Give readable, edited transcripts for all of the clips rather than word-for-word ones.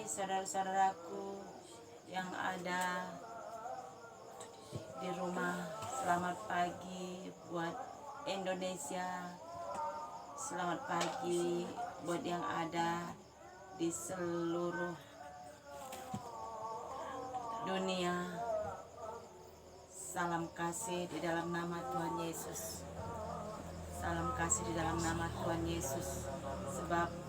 ini saudara-saudaraku yang ada di rumah. Selamat pagi buat Indonesia. Selamat pagi buat yang ada di seluruh dunia. Salam kasih di dalam nama Tuhan Yesus. Salam kasih di dalam nama Tuhan Yesus. Sebab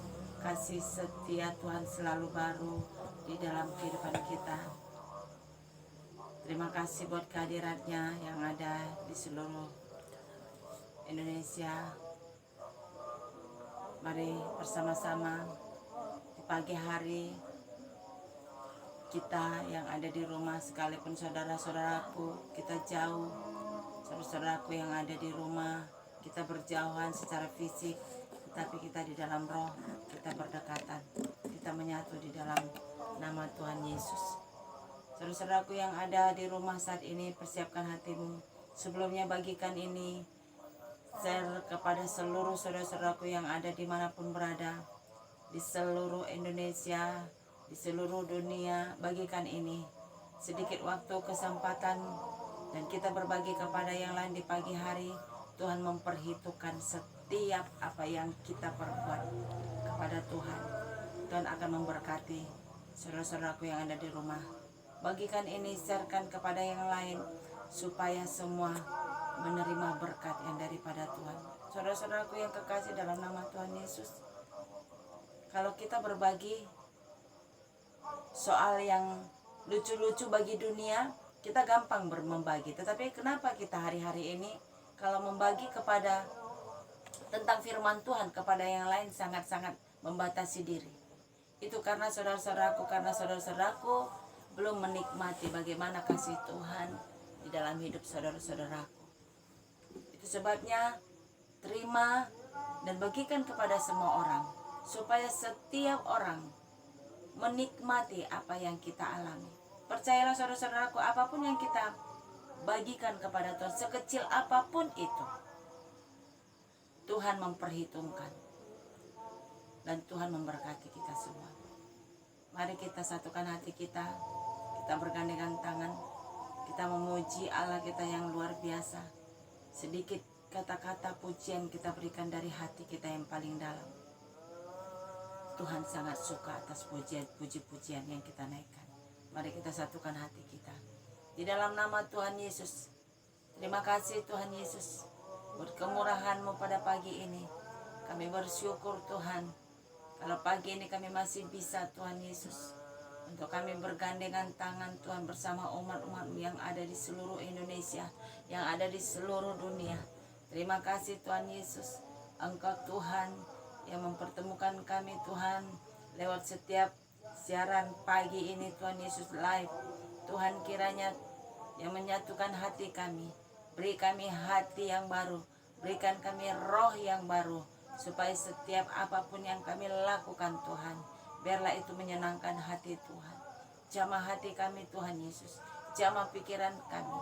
kasih setia Tuhan selalu baru di dalam kehidupan kita. Terima kasih buat kehadiratnya yang ada di seluruh Indonesia. Mari bersama-sama di pagi hari kita yang ada di rumah, sekalipun saudara-saudaraku kita jauh, saudara-saudaraku yang ada di rumah kita berjauhan secara fisik, tetapi kita di dalam roh kita berdekatan, kita menyatu di dalam nama Tuhan Yesus. Saudara-saudaraku yang ada di rumah saat ini, persiapkan hatimu. Sebelumnya bagikan ini, share kepada seluruh saudara-saudaraku yang ada dimanapun berada, di seluruh Indonesia, di seluruh dunia. Bagikan ini, sedikit waktu kesempatan, dan kita berbagi kepada yang lain di pagi hari. Tuhan memperhitungkan setiap apa yang kita perbuat kepada Tuhan. Tuhan akan memberkati saudara-saudaraku yang ada di rumah. Bagikan ini, sharekan kepada yang lain, supaya semua menerima berkat yang daripada Tuhan. Saudara-saudaraku yang kekasih dalam nama Tuhan Yesus, kalau kita berbagi soal yang lucu-lucu bagi dunia, kita gampang membagi. Tetapi kenapa kita hari-hari ini kalau membagi kepada tentang firman Tuhan kepada yang lain sangat-sangat membatasi diri? Itu karena saudara-saudaraku belum menikmati bagaimana kasih Tuhan di dalam hidup saudara-saudaraku. Itu sebabnya terima dan bagikan kepada semua orang, supaya setiap orang menikmati apa yang kita alami. Percayalah saudara-saudaraku, apapun yang kita bagikan kepada Tuhan, sekecil apapun itu, Tuhan memperhitungkan dan Tuhan memberkati kita semua. Mari kita satukan hati kita bergandengan tangan, kita memuji Allah kita yang luar biasa. Sedikit kata-kata pujian kita berikan dari hati kita yang paling dalam. Tuhan sangat suka atas puji-pujian yang kita naikkan. Mari kita satukan hati kita di dalam nama Tuhan Yesus. Terima kasih Tuhan Yesus buat kemurahan-Mu pada pagi ini. Kami bersyukur Tuhan, kalau pagi ini kami masih bisa Tuhan Yesus, untuk kami bergandengan tangan Tuhan bersama umat-umat-Mu yang ada di seluruh Indonesia, yang ada di seluruh dunia. Terima kasih Tuhan Yesus, Engkau Tuhan yang mempertemukan kami Tuhan lewat setiap siaran pagi ini Tuhan Yesus live. Tuhan kiranya yang menyatukan hati kami, beri kami hati yang baru, berikan kami roh yang baru, supaya setiap apapun yang kami lakukan Tuhan, biarlah itu menyenangkan hati Tuhan. Jamah hati kami Tuhan Yesus, jamah pikiran kami,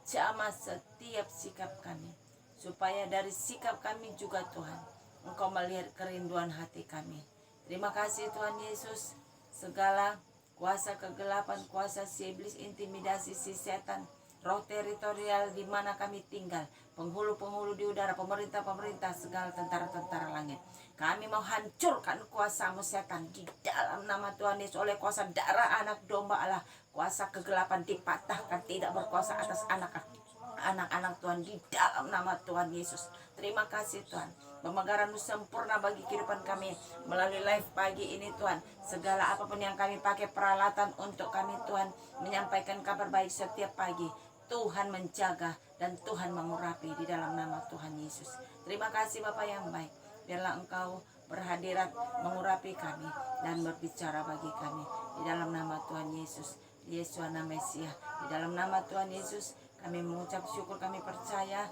jamah setiap sikap kami, supaya dari sikap kami juga Tuhan, Engkau melihat kerinduan hati kami. Terima kasih Tuhan Yesus, segala kuasa kegelapan, kuasa si iblis, intimidasi si setan, roh teritorial di mana kami tinggal, penghulu-penghulu di udara, pemerintah-pemerintah, segala tentara-tentara langit, kami mau hancurkan kuasa-Mu setan di dalam nama Tuhan Yesus. Oleh kuasa darah anak domba Allah, kuasa kegelapan dipatahkan, tidak berkuasa atas anak-anak Tuhan di dalam nama Tuhan Yesus. Terima kasih Tuhan, pemegaran-Mu sempurna bagi kehidupan kami melalui live pagi ini Tuhan. Segala apapun yang kami pakai peralatan untuk kami Tuhan menyampaikan kabar baik setiap pagi, Tuhan menjaga dan Tuhan mengurapi di dalam nama Tuhan Yesus. Terima kasih Bapa yang baik, biarlah Engkau berhadirat mengurapi kami dan berbicara bagi kami di dalam nama Tuhan Yesus. Yesus Mesia, di dalam nama Tuhan Yesus kami mengucap syukur, kami percaya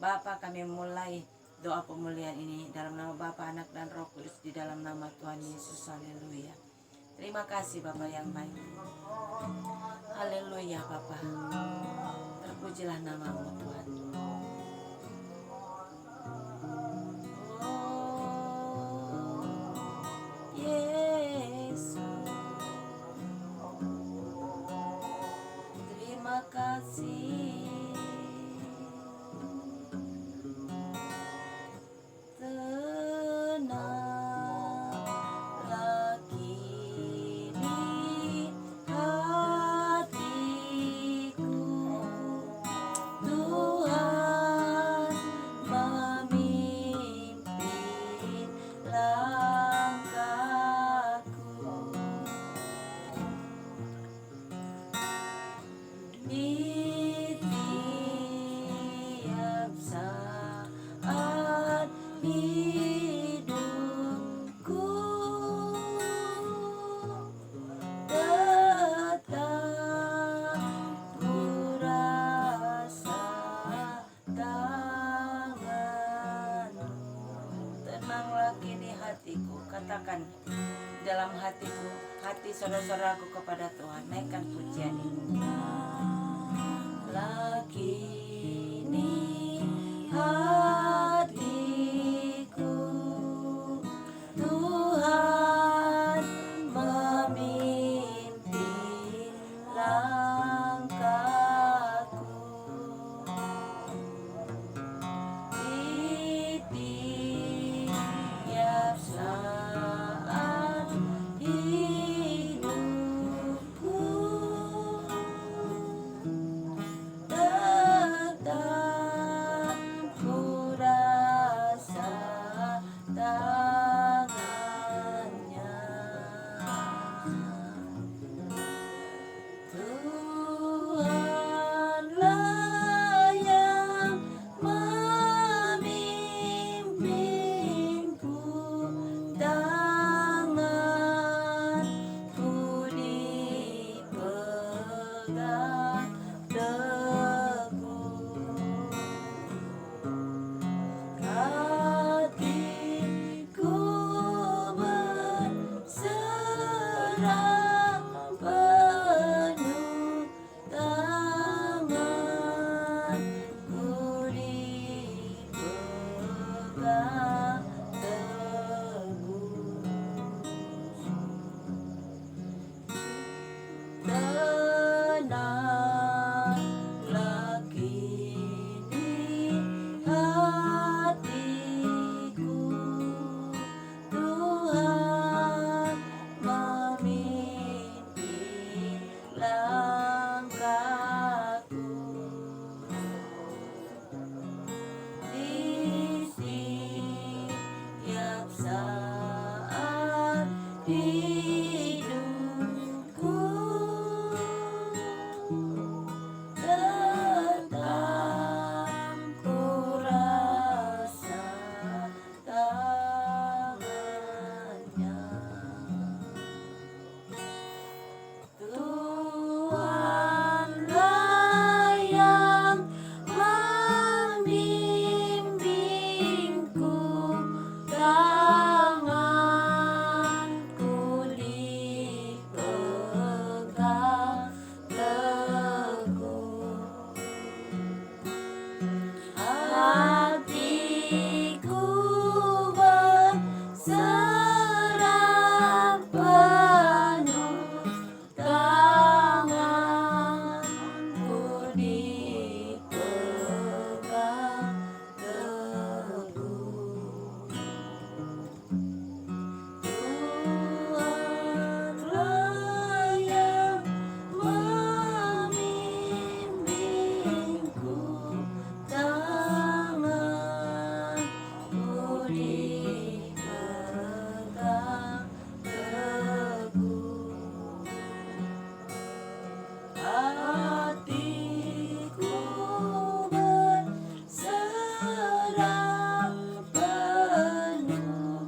Bapa. Kami mulai doa pemulihan ini dalam nama Bapa, Anak dan Roh Kudus, di dalam nama Tuhan Yesus. Haleluya. Terima kasih Bapa yang baik. Haleluya Bapa, terpujilah nama-Mu Tuhan. Oh Yesus, kasih. Tenanglah kini hatiku, Tuhan memimpin langkahku. Di tiap saat hidupku tetap ku rasa tanganmu. Tenanglah kini hatiku, katakan dalam hatiku, hati saudara-saudaraku kepada Tuhan, naikkan pujian ini. Lagi ini hatiku, Tuhan memimpin langkahku. Di tiap saat hidupku tetap ku rasa tangannya. Tuhanlah yang memimpinku, tanganku dipegang teguh. Hatiku berserah penuh, tanganku dipegang teguh. Tenanglah kini hatiku, Tuhan memimpin langkahku. Di setiap saat hidupku tetap ku rasa tangannya. Tuhanlah yang memimpinku, tanganku dipegang teguh. Hatiku berserah penuh, tanganku dipegang teguh. Tuhanlah yang memimpinku, tanganku dipegang teguh. Hatiku berserah penuh,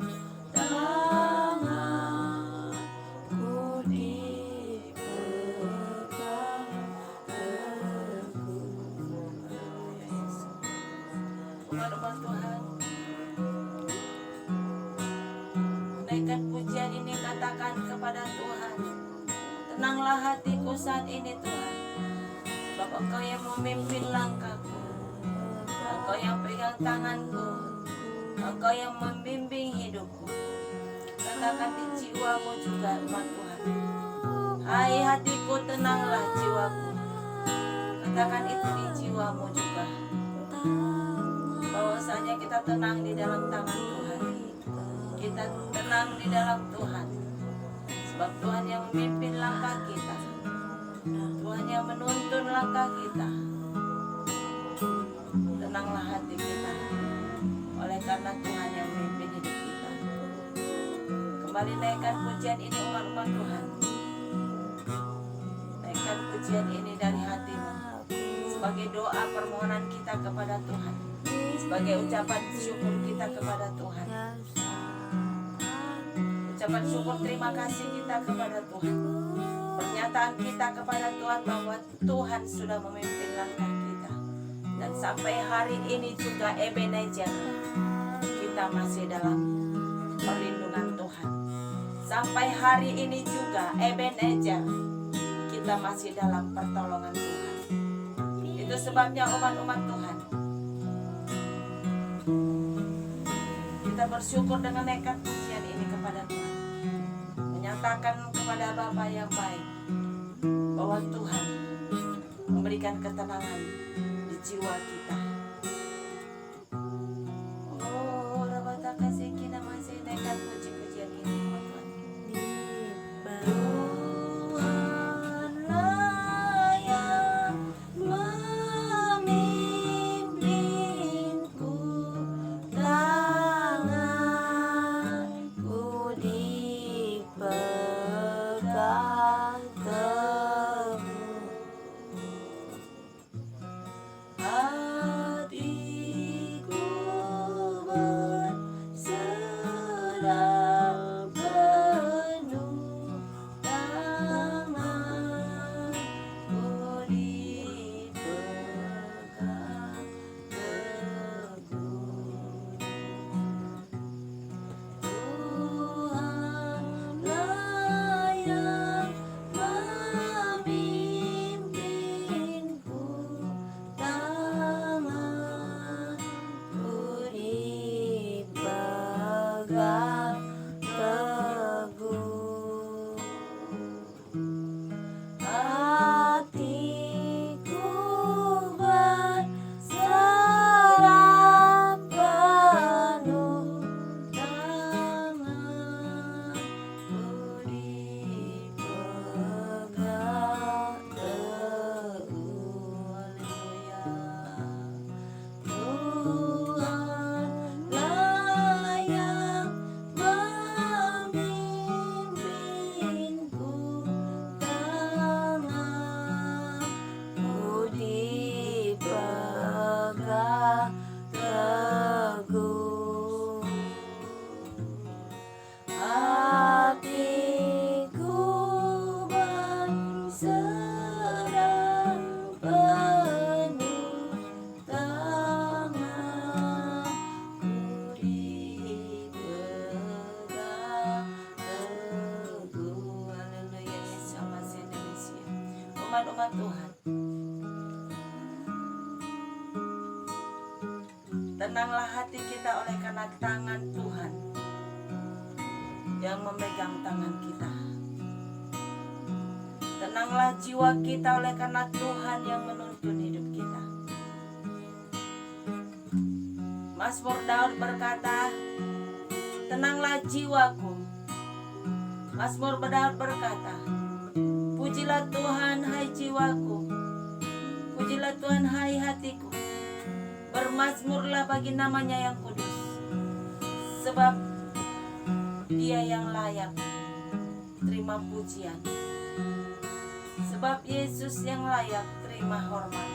tanganku dipegang teguh. Umat Tuhan, naikkan pujian ini, katakan kepada Tuhan, tenanglah hatiku saat ini Tuhan, sebab Engkau yang memimpin langkahku, Engkau yang pegang tanganku, Engkau yang membimbing hidupku. Katakan di jiwamu juga umat Tuhan, hai hatiku tenanglah jiwaku. Nyatakan itu di jiwamu juga, bahwasanya kita tenang di dalam tangan Tuhan. Kita tenang di dalam Tuhan, sebab Tuhan yang memimpin langkah kita, Tuhan yang menuntun langkah kita. Tenanglah hati kita, oleh karena Tuhan yang memimpin hidup kita. Kembali naikkan pujian ini umat-umat Tuhan. Naikkan pujian ini dari hatimu, sebagai doa permohonan kita kepada Tuhan, sebagai ucapan syukur kita kepada Tuhan, ucapan syukur terima kasih kita kepada Tuhan, pernyataan kita kepada Tuhan bahwa Tuhan sudah memimpin langkah kita. Dan sampai hari ini juga Ebenezer, kita masih dalam perlindungan Tuhan. Sampai hari ini juga Ebenezer, kita masih dalam pertolongan Tuhan. Itu sebabnya umat-umat Tuhan, kita bersyukur dengan nekat pujian ini kepada Tuhan, menyatakan kepada Bapa yang baik bahwa Tuhan memberikan ketenangan di jiwa kita. Oh, Rabata kasih kita masih nekat puji-pujian ini teman-teman. Tuhanlah yang memimpinku, tanganku dipegang teguh, hatiku berserah penuh, tanganku dipegang teguh. Tuhanlah yang memimpinku, tanganku dipegang teguh, hatiku berserah penuh, tanganku dipegang teguh. Haleluya. Tuhanlah yang memimpinku, tanganku dipegang teguh, hatiku berserah penuh, tanganku dipegang teguh. Haleluya, Yesus masih Indonesia. Umat-umat Tuhan, tenanglah hati kita oleh karena tangan Tuhan yang memegang tangan kita. Tenanglah jiwa kita oleh karena Tuhan yang menuntun hidup kita. Mazmur Daud berkata, tenanglah jiwaku. Mazmur Daud berkata, pujilah Tuhan hai jiwaku, pujilah Tuhan hai hatiku, bermazmurlah bagi namanya yang kudus, sebab Dia yang layak terima pujian, sebab Yesus yang layak terima hormat,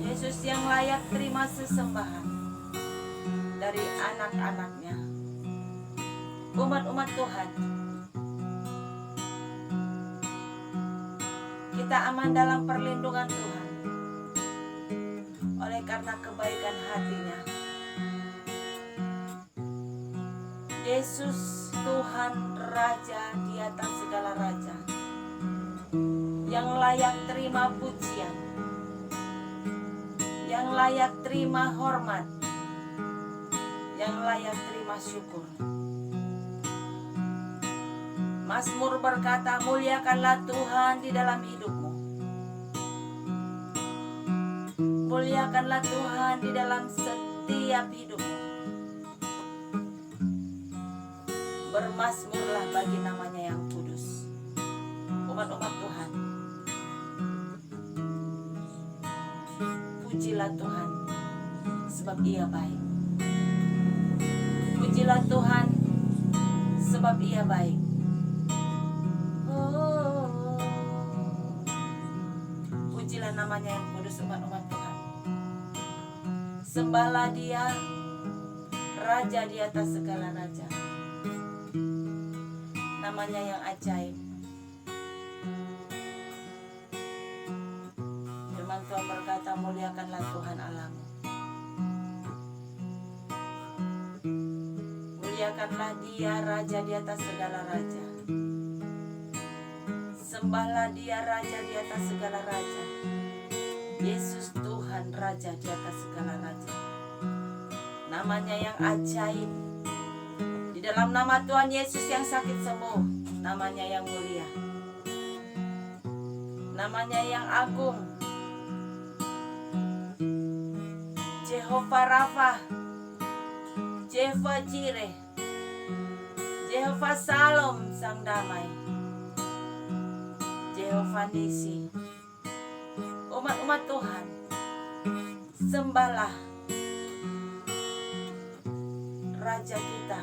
Yesus yang layak terima sesembahan dari anak-anaknya. Umat-umat Tuhan, kita aman dalam perlindungan Tuhan oleh karena kebaikan hatinya. Yesus Tuhan Raja di atas segala raja, yang layak terima pujian, yang layak terima hormat, yang layak terima syukur. Mazmur berkata, muliakanlah Tuhan di dalam hidupmu. Muliakanlah Tuhan di dalam setiap hidupmu. Bermazmurlah bagi namanya yang kudus. Umat-umat Tuhan, pujilah Tuhan sebab Ia baik. Pujilah Tuhan sebab Ia baik. Oh, pujilah namanya yang kudus, umat-umat Tuhan. Sembahlah Dia, Raja di atas segala raja. Namanya yang ajaib. Firman Tuhan berkata, muliakanlah Tuhan Allahmu. Muliakanlah Dia, Raja di atas segala raja. Sembahlah Dia, Raja di atas segala raja. Yesus Tuhan, Raja di atas segala raja. Namanya yang ajaib. Di dalam nama Tuhan Yesus yang sakit sembuh. Namanya yang mulia. Namanya yang agung. Jehovah Rafa, Jehovah Jireh, Jehovah Salom sang damai, Jehovah Nisi. Umat-umat Tuhan, sembahlah Raja kita.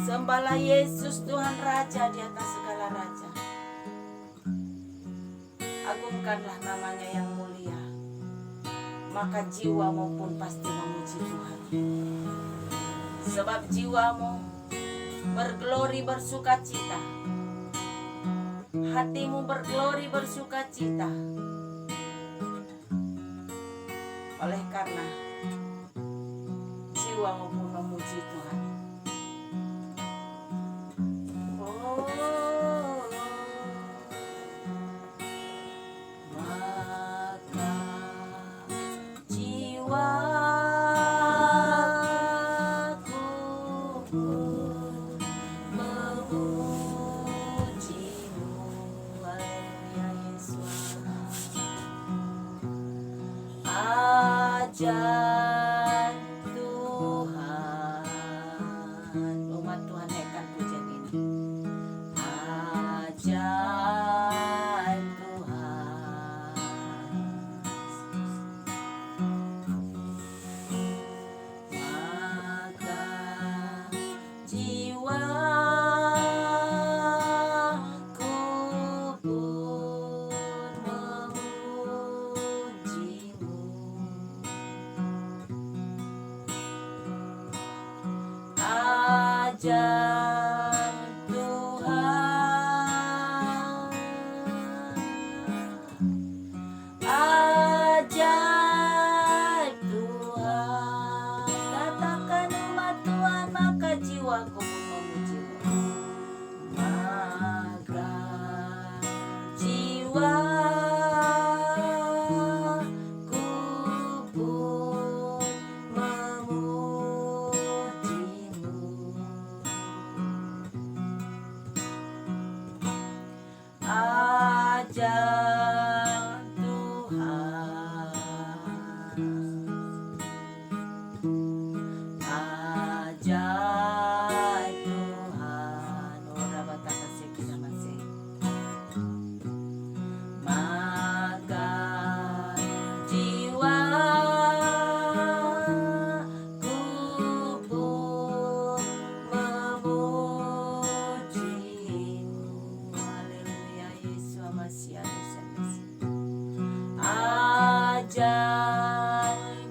Sembahlah Yesus Tuhan, Raja di atas segala raja. Agungkanlah namanya yang mulia, maka jiwamu pun pasti memuji Tuhan. Sebab jiwamu berglori bersukacita, hatimu berglori bersukacita, oleh karena jiwamu pun memuji Tuhan. Ajaib Tuhan, umat Tuhan naikkan pujian ini. Ajaib Tuhan, maka jiwaku pun memujimu. Ajaib Tuhan, ajaib Tuhan. Katakan umat Tuhan, maka jiwaku pun memujimu. Maka jiwaku pun memujimu. Ajaib Tuhan, ajaib Tuhan. Ora bataka sekina masih. Maka jiwaku pun memujimu. Haleluya, Yesus Masih. Ajaib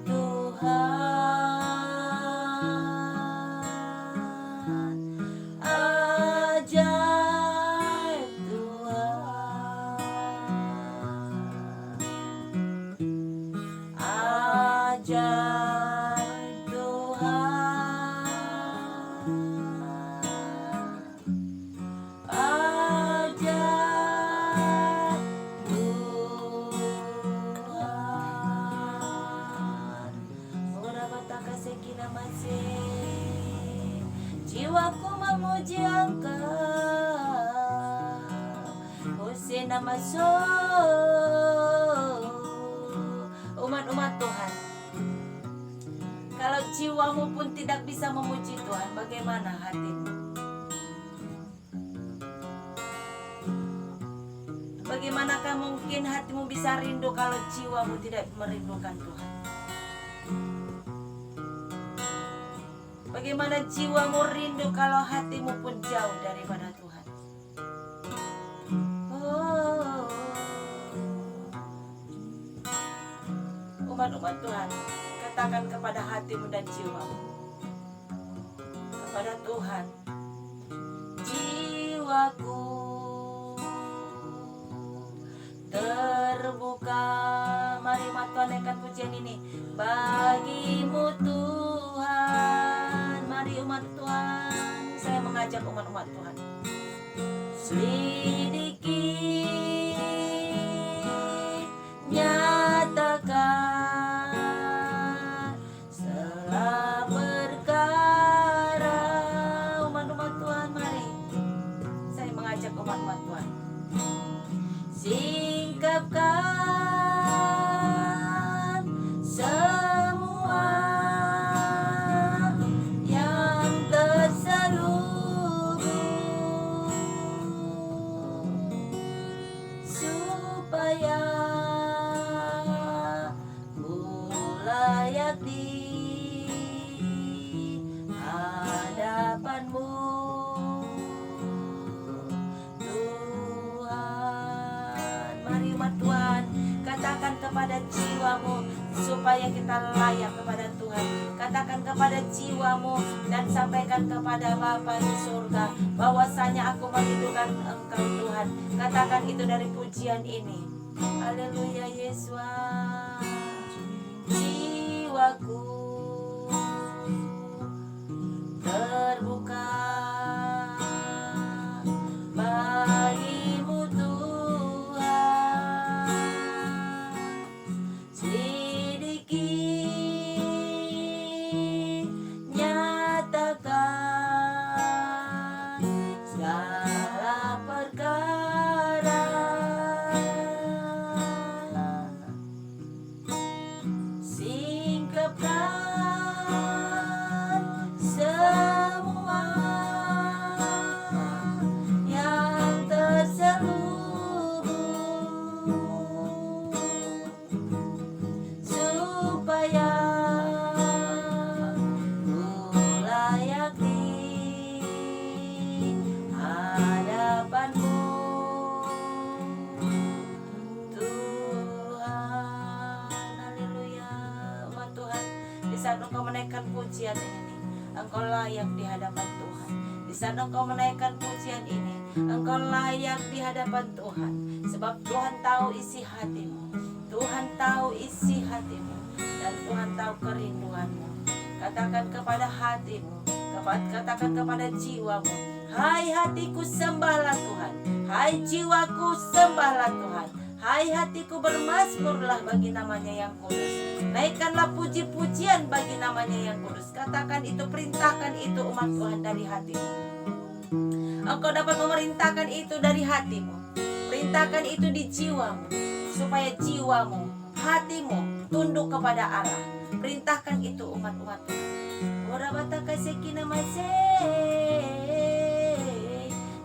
Tuhan, ajaib Tuhan, ajaib Tuhan, ajaib Tuhan. Ora bataka sekina masih. Jiwaku memuji Engkau, Hosana masuk. jiwamu pun tidak bisa memuji Tuhan, bagaimana hatimu? Bagaimanakah mungkin hatimu bisa rindu kalau jiwamu tidak merindukan Tuhan? Bagaimana jiwamu rindu kalau hatimu pun jauh daripada Tuhan? Oh, umat-umat Tuhan, katakan kepada hatimu dan jiwamu, kepada Tuhan, jiwaku terbuka. Mari umat Tuhan naikkan pujian ini bagimu Tuhan. Mari umat Tuhan, saya mengajak umat-umat Tuhan, selidiki, nyatakan segala perkara. Umat-umat Tuhan, mari saya mengajak umat-umat Tuhan, singkapkan semua yang terselubung, supaya ku layak di hadapanmu Tuhan. Mari umat Tuhan, katakan kepada jiwamu supaya kita layak kepada Tuhan. Katakan kepada jiwamu dan sampaikan kepada Bapa di surga bahwasanya aku merindukan Engkau Tuhan. Katakan itu dari pujian ini. Haleluya Yesus. Jiwaku terbuka bagimu Tuhan. Selidiki, nyatakan segala perkara, singkapkan semua yang terselubung, supaya ku layak di hadapanmu Tuhan. Haleluya umat Tuhan, di saat engkau menaikkan pujian ini, engkau layak di hadapan Tuhan. Di saat engkau menaikkan pujian ini, engkau layak di hadapan Tuhan. Sebab Tuhan tahu isi hatimu, Tuhan tahu isi hatimu, dan Tuhan tahu kerinduanmu. Katakan kepada hatimu, katakan kepada jiwamu, hai hatiku sembahlah Tuhan, hai jiwaku sembahlah Tuhan, hai hatiku bermazmurlah bagi namanya yang kudus. Naikkanlah puji-pujian bagi namanya yang kudus. Katakan itu, perintahkan itu umat Tuhan dari hatimu. Engkau dapat memerintahkan itu dari hatimu. Perintahkan itu di jiwamu, supaya jiwamu, hatimu tunduk kepada Allah. Perintahkan itu umat-umat Tuhan.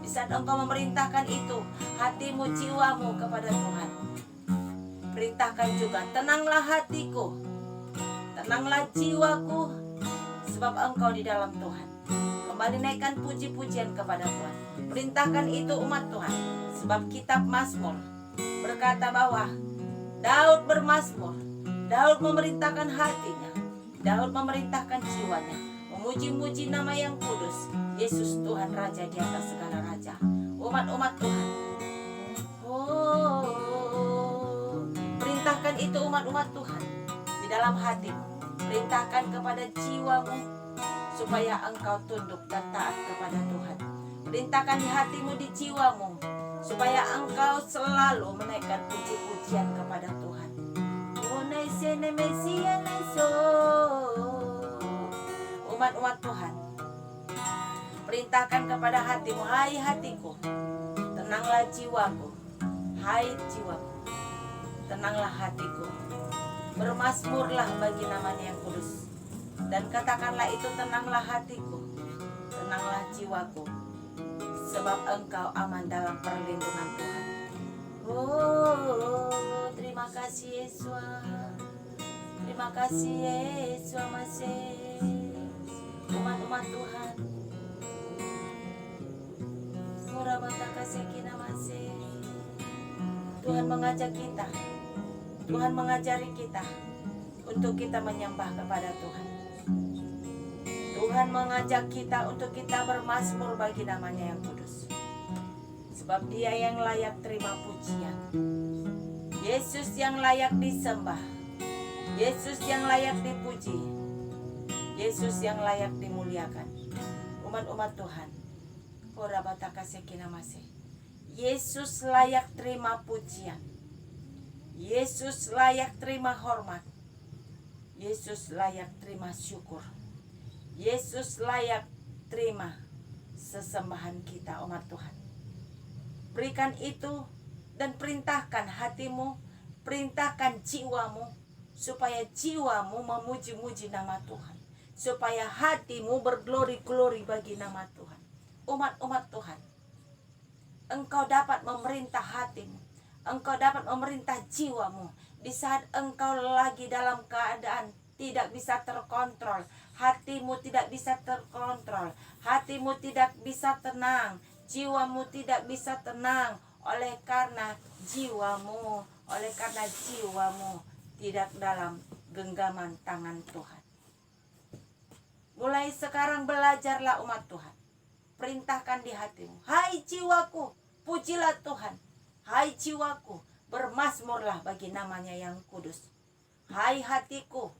Di saat engkau memerintahkan itu hatimu, jiwamu kepada Tuhan, perintahkan juga, tenanglah hatiku, tenanglah jiwaku, sebab engkau di dalam Tuhan. Kembali naikkan puji-pujian kepada Tuhan. Perintahkan itu umat Tuhan. Sebab kitab Mazmur berkata bahwa Daud bermazmur, Daud memerintahkan hatinya, Daud memerintahkan jiwanya, memuji-muji nama yang kudus, Yesus Tuhan Raja di atas segala raja. Umat-umat Tuhan, perintahkan itu umat-umat Tuhan di dalam hatimu. Perintahkan kepada jiwamu supaya engkau tunduk dan taat kepada Tuhan. Perintahkan di hatimu, di jiwamu, supaya engkau selalu menaikkan puji-pujian kepada Tuhan. Umat-umat Tuhan, perintahkan kepada hatimu, hai hatiku, tenanglah jiwaku, hai jiwaku, tenanglah hatiku, bermazmurlah bagi namanya yang kudus. Dan katakanlah itu, tenanglah hatiku, tenanglah jiwaku, sebab engkau aman dalam perlindungan Tuhan. Oh, terima kasih Yesus. Terima kasih Yesus masih. Umat-umat Tuhan, Murabata kasih kina masih. Tuhan mengajak kita, Tuhan mengajari kita untuk kita menyembah kepada Tuhan. Tuhan mengajak kita untuk kita bermazmur bagi namanya yang kudus. Sebab Dia yang layak terima pujian. Yesus yang layak disembah. Yesus yang layak dipuji. Yesus yang layak dimuliakan. Umat-umat Tuhan, Korabata kasih kina masih. Yesus layak terima pujian. Yesus layak terima hormat. Yesus layak terima syukur. Yesus layak terima sesembahan kita, umat Tuhan. Berikan itu dan perintahkan hatimu, perintahkan jiwamu, supaya jiwamu memuji-muji nama Tuhan, supaya hatimu berglori-glori bagi nama Tuhan. Umat-umat Tuhan, engkau dapat memerintah hatimu, engkau dapat memerintah jiwamu di saat engkau lagi dalam keadaan tidak bisa terkontrol. Hatimu tidak bisa terkontrol, hatimu tidak bisa tenang, jiwamu tidak bisa tenang, oleh karena jiwamu tidak dalam genggaman tangan Tuhan. Mulai sekarang belajarlah umat Tuhan. Perintahkan di hatimu, hai jiwaku, pujilah Tuhan. Hai jiwaku, bermazmurlah bagi namanya yang kudus. Hai hatiku,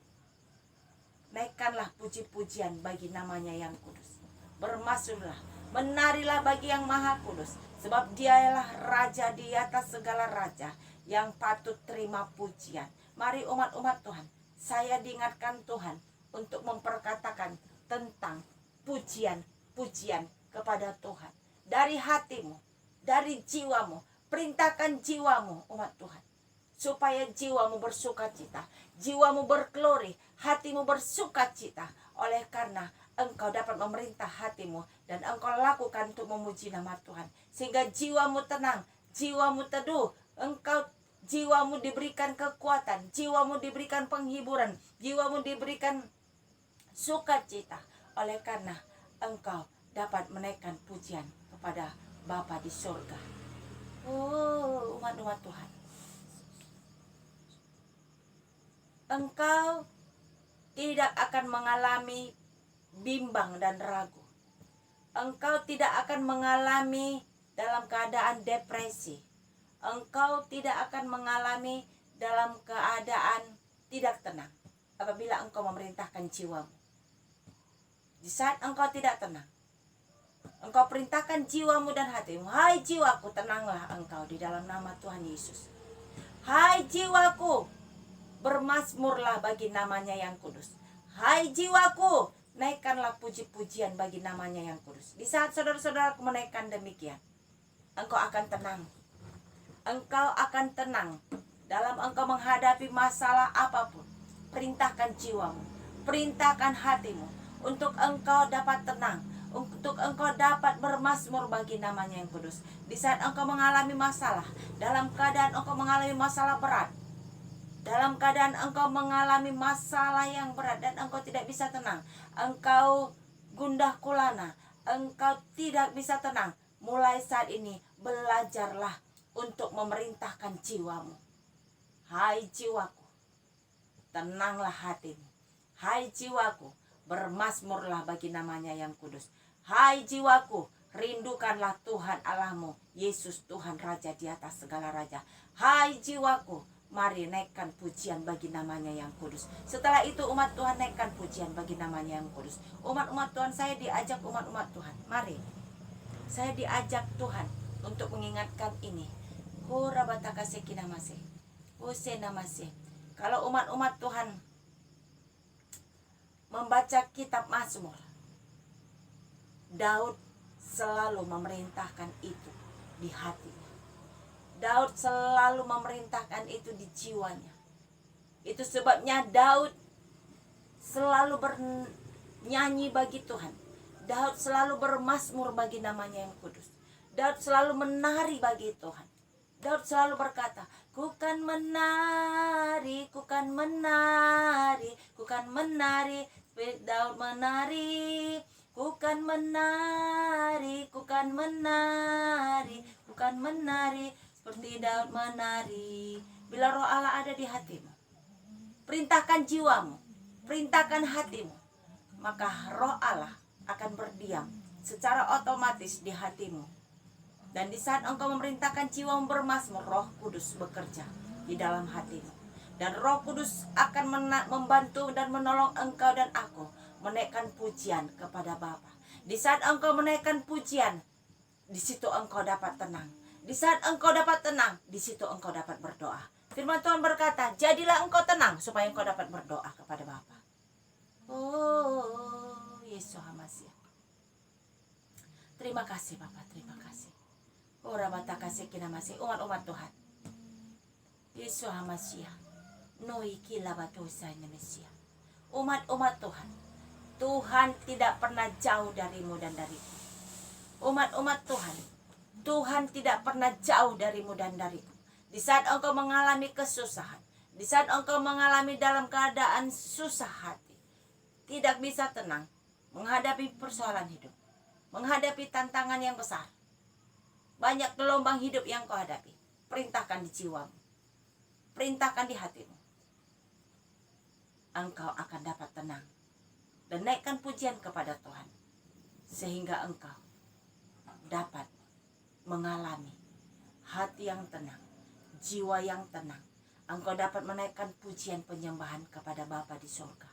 naikkanlah puji-pujian bagi namanya yang kudus. Bermazmurlah, menarilah bagi yang maha kudus. Sebab Dialah Raja di atas segala raja, yang patut terima pujian. Mari umat-umat Tuhan, saya diingatkan Tuhan untuk memperkatakan tentang pujian-pujian kepada Tuhan. Dari hatimu, dari jiwamu, perintahkan jiwamu umat Tuhan. Supaya jiwamu bersuka cita, jiwamu berglori, hatimu bersuka cita. Oleh karena engkau dapat memerintah hatimu dan engkau lakukan untuk memuji nama Tuhan. Sehingga jiwamu tenang, jiwamu teduh, jiwamu diberikan kekuatan, jiwamu diberikan penghiburan, jiwamu diberikan sukacita. Oleh karena engkau dapat menaikkan pujian kepada Bapa di surga. Oh, umat-umat Tuhan, engkau tidak akan mengalami bimbang dan ragu. Engkau tidak akan mengalami dalam keadaan depresi. Engkau tidak akan mengalami dalam keadaan tidak tenang apabila engkau memerintahkan jiwamu. Di saat engkau tidak tenang, engkau perintahkan jiwamu dan hatimu, hai jiwaku, tenanglah engkau di dalam nama Tuhan Yesus. Hai jiwaku, bermazmurlah bagi namanya yang kudus. Hai jiwaku, naikkanlah puji-pujian bagi namanya yang kudus. Di saat saudara-saudara menaikkan demikian, engkau akan tenang. Engkau akan tenang dalam engkau menghadapi masalah apapun. Perintahkan jiwamu, perintahkan hatimu, untuk engkau dapat tenang, untuk engkau dapat bermazmur bagi namanya yang kudus. Di saat engkau mengalami masalah, dalam keadaan engkau mengalami masalah berat, dalam keadaan engkau mengalami masalah yang berat dan engkau tidak bisa tenang, engkau gundah gulana, engkau tidak bisa tenang, mulai saat ini belajarlah untuk memerintahkan jiwamu. Hai jiwaku, tenanglah hatimu. Hai jiwaku, bermazmurlah bagi namanya yang kudus. Hai jiwaku, rindukanlah Tuhan Allahmu, Yesus Tuhan Raja di atas segala raja. Hai jiwaku, mari naikkan pujian bagi namanya yang kudus. Setelah itu umat Tuhan naikkan pujian bagi namanya yang kudus. Umat-umat Tuhan, saya diajak umat-umat Tuhan, mari. Saya diajak Tuhan untuk mengingatkan ini. Kalau umat-umat Tuhan membaca kitab Mazmur, Daud selalu memerintahkan itu di hatinya. Daud selalu memerintahkan itu di jiwanya. Itu sebabnya Daud selalu bernyanyi bagi Tuhan. Daud selalu bermazmur bagi namanya yang kudus. Daud selalu menari bagi Tuhan. Daud selalu berkata, ku kan menari, ku kan menari, ku kan menari. Daud menari, ku kan menari, ku kan menari, ku kan menari. Seperti Daud menari. Bila roh Allah ada di hatimu, perintahkan jiwamu, perintahkan hatimu, maka roh Allah akan berdiam secara otomatis di hatimu. Dan di saat engkau memerintahkan jiwamu bermazmur, Roh Kudus bekerja di dalam hatimu. Dan Roh Kudus akan membantu dan menolong engkau dan aku menaikkan pujian kepada Bapa. Di saat engkau menaikkan pujian, di situ engkau dapat tenang. Di saat engkau dapat tenang, di situ engkau dapat berdoa. Firman Tuhan berkata, jadilah engkau tenang supaya engkau dapat berdoa kepada Bapa. Oh, Yesus HaMashiach. Terima kasih Bapak, terima kasih. Ora bata kasih kina masih umat-umat Tuhan. Yesus HaMashiach. Noi kila batosa Mesia. Umat-umat Tuhan. Tuhan tidak pernah jauh darimu dan dariku. Umat-umat Tuhan. Tuhan tidak pernah jauh darimu dan dariku. Di saat engkau mengalami kesusahan, di saat engkau mengalami dalam keadaan susah hati, tidak bisa tenang menghadapi persoalan hidup, menghadapi tantangan yang besar, banyak gelombang hidup yang kau hadapi, perintahkan di jiwamu, perintahkan di hatimu, engkau akan dapat tenang dan naikkan pujian kepada Tuhan, sehingga engkau dapat mengalami hati yang tenang, jiwa yang tenang. Engkau dapat menaikkan pujian penyembahan kepada Bapa di surga.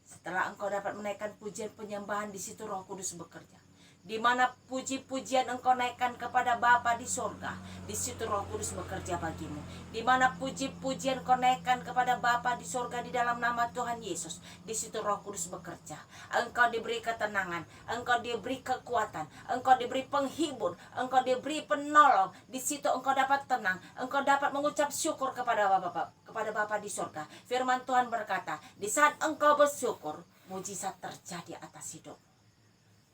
Setelah engkau dapat menaikkan pujian penyembahan, di situ Roh Kudus bekerja. Di mana puji-pujian engkau naikkan kepada Bapa di surga, di situ Roh Kudus bekerja bagimu. Di mana puji-pujian engkau naikkan kepada Bapa di surga di dalam nama Tuhan Yesus, di situ Roh Kudus bekerja. Engkau diberi ketenangan, engkau diberi kekuatan, engkau diberi penghibur, engkau diberi penolong. Di situ engkau dapat tenang, engkau dapat mengucap syukur kepada Bapa di surga. Firman Tuhan berkata, di saat engkau bersyukur, mujizat terjadi atas hidup.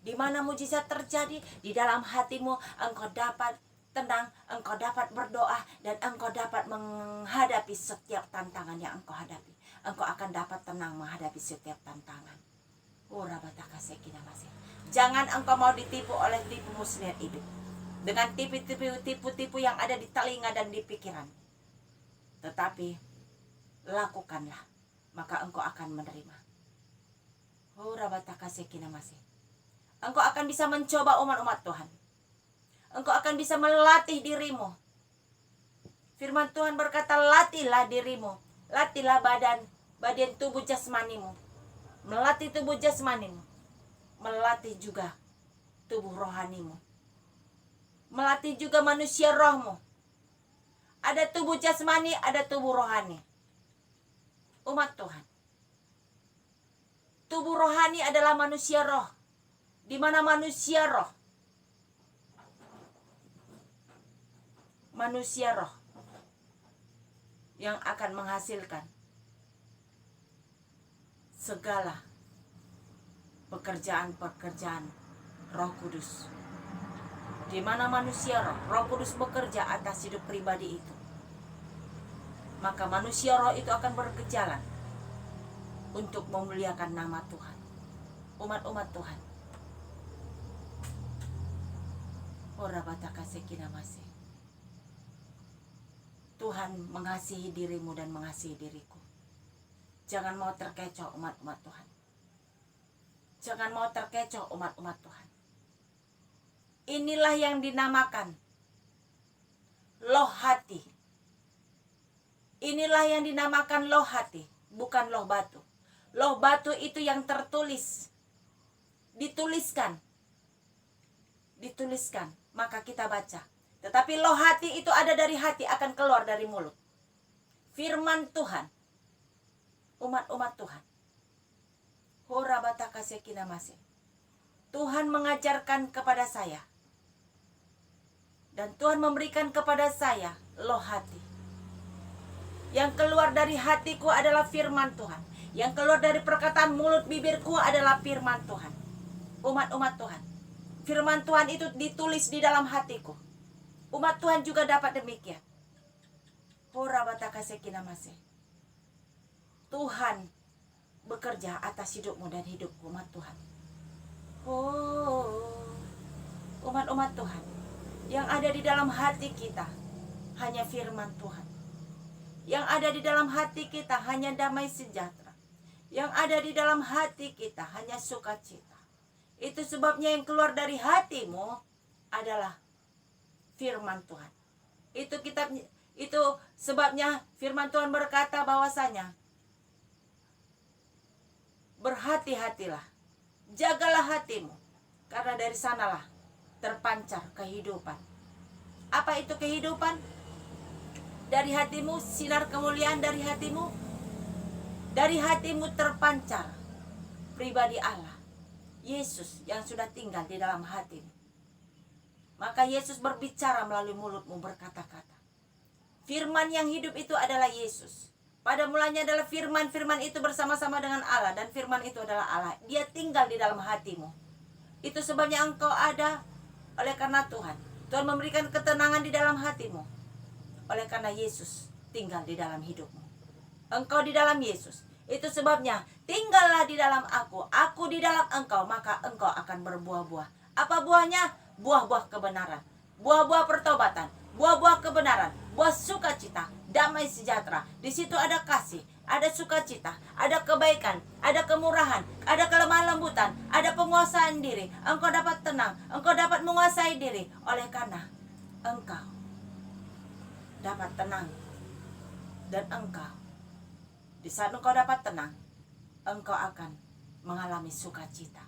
Di mana mujizat terjadi? Di dalam hatimu engkau dapat tenang, engkau dapat berdoa, dan engkau dapat menghadapi setiap tantangan yang engkau hadapi. Engkau akan dapat tenang menghadapi setiap tantangan. Jangan engkau mau ditipu oleh tipu muslihat hidup, dengan tipu-tipu yang ada di telinga dan di pikiran. Tetapi lakukanlah, maka engkau akan menerima. Engkau akan bisa mencoba umat-umat Tuhan. Engkau akan bisa melatih dirimu. Firman Tuhan berkata, latihlah dirimu. Latihlah badan tubuh jasmanimu. Melatih tubuh jasmanimu. Melatih juga tubuh rohanimu. Melatih juga manusia rohmu. Ada tubuh jasmani, ada tubuh rohani. Umat Tuhan. Tubuh rohani adalah manusia roh. Di mana manusia roh yang akan menghasilkan segala pekerjaan-pekerjaan Roh Kudus. Di mana manusia Roh Kudus bekerja atas hidup pribadi itu, maka manusia roh itu akan berjalan untuk memuliakan nama Tuhan. Umat-umat Tuhan, Tuhan mengasihi dirimu dan mengasihi diriku. Jangan mau terkecoh umat-umat Tuhan. Jangan mau terkecoh umat-umat Tuhan. Inilah yang dinamakan loh hati. Inilah yang dinamakan loh hati, bukan loh batu. Loh batu itu yang tertulis, dituliskan, maka kita baca. Tetapi loh hati itu ada dari hati, akan keluar dari mulut. Firman Tuhan, umat-umat Tuhan. Tuhan mengajarkan kepada saya, dan Tuhan memberikan kepada saya loh hati. Yang keluar dari hatiku adalah firman Tuhan. Yang keluar dari perkataan mulut bibirku adalah firman Tuhan. Umat-umat Tuhan, firman Tuhan itu ditulis di dalam hatiku. Umat Tuhan juga dapat demikian. Tuhan bekerja atas hidupmu dan hidupku, umat Tuhan. Umat-umat Tuhan, yang ada di dalam hati kita hanya firman Tuhan. Yang ada di dalam hati kita hanya damai sejahtera. Yang ada di dalam hati kita hanya sukacita. Itu sebabnya yang keluar dari hatimu adalah firman Tuhan. Itu sebabnya firman Tuhan berkata bahwasanya berhati-hatilah, jagalah hatimu, karena dari sanalah terpancar kehidupan. Apa itu kehidupan? Dari hatimu, sinar kemuliaan dari hatimu. Dari hatimu terpancar pribadi Allah, Yesus yang sudah tinggal di dalam hatimu. Maka Yesus berbicara melalui mulutmu, berkata-kata. Firman yang hidup itu adalah Yesus. Pada mulanya adalah firman. Firman itu bersama-sama dengan Allah, dan firman itu adalah Allah. Dia tinggal di dalam hatimu. Itu sebabnya engkau ada oleh karena Tuhan. Tuhan memberikan ketenangan di dalam hatimu oleh karena Yesus tinggal di dalam hidupmu. Engkau di dalam Yesus. Itu sebabnya tinggallah di dalam aku di dalam engkau, maka engkau akan berbuah-buah. Apa buahnya? Buah-buah kebenaran, buah-buah pertobatan, buah-buah kebenaran, buah sukacita, damai sejahtera. Di situ ada kasih, ada sukacita, ada kebaikan, ada kemurahan, ada kelemah lembutan, ada penguasaan diri. Engkau dapat tenang, engkau dapat menguasai diri oleh karena engkau dapat tenang. Dan engkau, di saat engkau dapat tenang, engkau akan mengalami sukacita.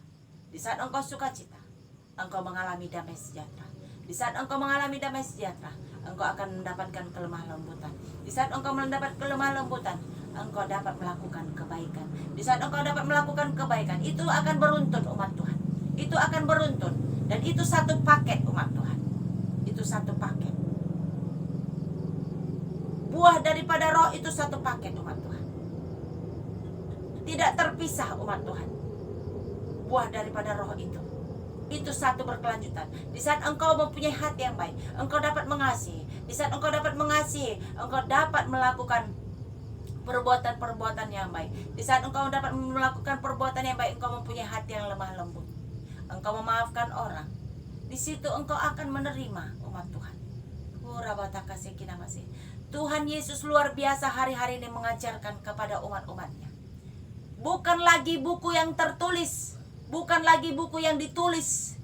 Di saat engkau sukacita, engkau mengalami damai sejahtera. Di saat engkau mengalami damai sejahtera, engkau akan mendapatkan kelemah lembutan. Di saat engkau mendapat kelemah lembutan, engkau dapat melakukan kebaikan. Di saat engkau dapat melakukan kebaikan, itu akan beruntun, umat Tuhan. Itu akan beruntun. Dan itu satu paket, umat Tuhan. Itu satu paket. Buah daripada roh itu satu paket, umat Tuhan. Tidak terpisah, umat Tuhan. Buah daripada roh itu satu berkelanjutan. Di saat engkau mempunyai hati yang baik, engkau dapat mengasihi. Di saat engkau dapat mengasihi, engkau dapat melakukan perbuatan-perbuatan yang baik. Di saat engkau dapat melakukan perbuatan yang baik, engkau mempunyai hati yang lemah lembut. Engkau memaafkan orang. Di situ engkau akan menerima, umat Tuhan. Tuhan Yesus luar biasa hari-hari ini mengajarkan kepada umat-umatnya. Bukan lagi buku yang tertulis, bukan lagi buku yang ditulis,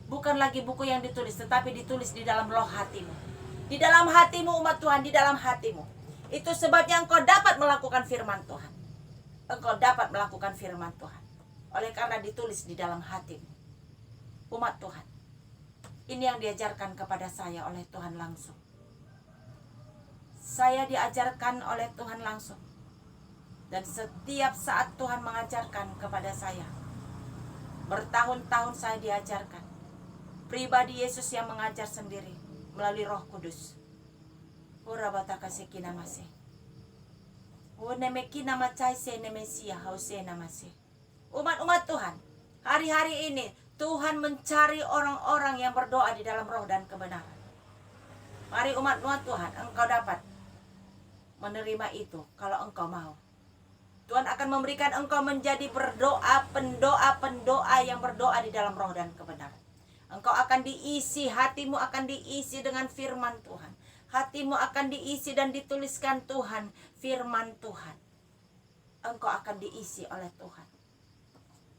bukan lagi buku yang ditulis, tetapi ditulis di dalam roh hatimu. Di dalam hatimu, umat Tuhan, di dalam hatimu. Itu sebabnya engkau dapat melakukan firman Tuhan. Engkau dapat melakukan firman Tuhan oleh karena ditulis di dalam hatimu. Umat Tuhan, ini yang diajarkan kepada saya oleh Tuhan langsung. Saya diajarkan oleh Tuhan langsung. Dan setiap saat Tuhan mengajarkan kepada saya. Bertahun-tahun saya diajarkan. Pribadi Yesus yang mengajar sendiri melalui Roh Kudus. Umat-umat Tuhan, hari-hari ini Tuhan mencari orang-orang yang berdoa di dalam roh dan kebenaran. Mari umat-umat Tuhan, engkau dapat menerima itu kalau engkau mau. Tuhan akan memberikan engkau menjadi pendoa yang berdoa di dalam roh dan kebenaran. Engkau akan diisi, hatimu akan diisi dengan firman Tuhan. Hatimu akan diisi dan dituliskan Tuhan, firman Tuhan. Engkau akan diisi oleh Tuhan.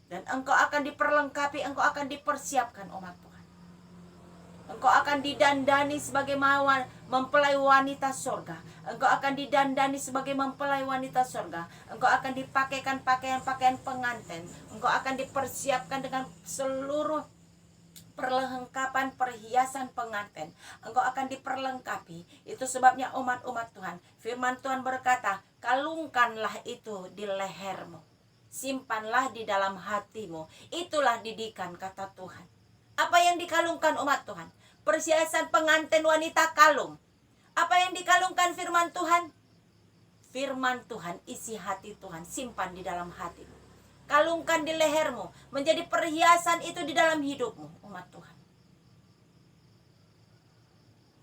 Dan engkau akan diperlengkapi, engkau akan dipersiapkan, umat Tuhan. Engkau akan didandani sebagai mempelai wanita surga. Engkau akan didandani sebagai mempelai wanita surga. Engkau akan dipakaikan pakaian-pakaian pengantin. Engkau akan dipersiapkan dengan seluruh perlengkapan perhiasan pengantin. Engkau akan diperlengkapi. Itu sebabnya umat-umat Tuhan, firman Tuhan berkata, kalungkanlah itu di lehermu, simpanlah di dalam hatimu. Itulah didikan, kata Tuhan. Apa yang dikalungkan, umat Tuhan? Perhiasan pengantin wanita kalung. Apa yang dikalungkan firman Tuhan? Firman Tuhan, isi hati Tuhan, simpan di dalam hatimu. Kalungkan di lehermu, menjadi perhiasan itu di dalam hidupmu, umat Tuhan.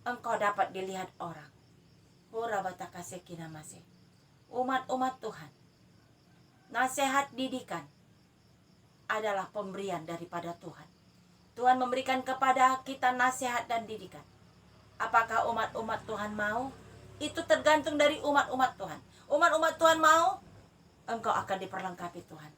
Engkau dapat dilihat orang. Umat-umat Tuhan, nasihat didikan adalah pemberian daripada Tuhan. Tuhan memberikan kepada kita nasihat dan didikan. Apakah umat-umat Tuhan mau? Itu tergantung dari umat-umat Tuhan. Umat-umat Tuhan mau, engkau akan diperlengkapi Tuhan.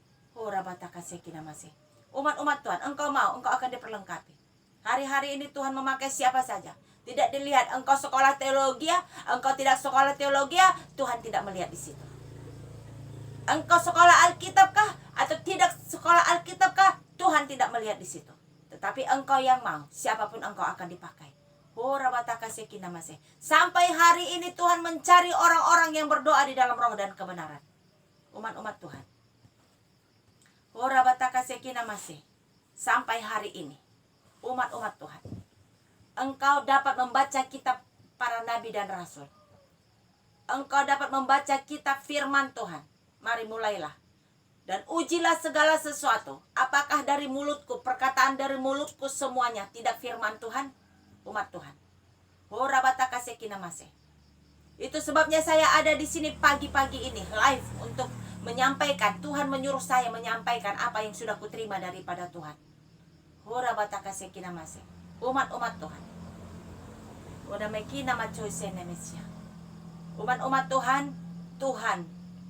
Umat-umat Tuhan, engkau mau, engkau akan diperlengkapi. Hari-hari ini Tuhan memakai siapa saja. Tidak dilihat engkau sekolah teologi, engkau tidak sekolah teologi, Tuhan tidak melihat di situ. Engkau sekolah Alkitabkah atau tidak sekolah Alkitabkah, Tuhan tidak melihat di situ. Tetapi engkau yang mau, siapapun engkau akan dipakai. Sampai hari ini Tuhan mencari orang-orang yang berdoa di dalam roh dan kebenaran. Umat-umat Tuhan. Sampai hari ini, umat-umat Tuhan, engkau dapat membaca kitab para nabi dan rasul. Engkau dapat membaca kitab firman Tuhan. Mari mulailah. Dan ujilah segala sesuatu. Apakah dari mulutku, perkataan dari mulutku semuanya tidak firman Tuhan? Umat Tuhan. Itu sebabnya saya ada di sini pagi-pagi ini live untuk menyampaikan. Tuhan menyuruh saya menyampaikan apa yang sudah kuterima daripada Tuhan. Umat-umat Tuhan. Umat-umat Tuhan, Tuhan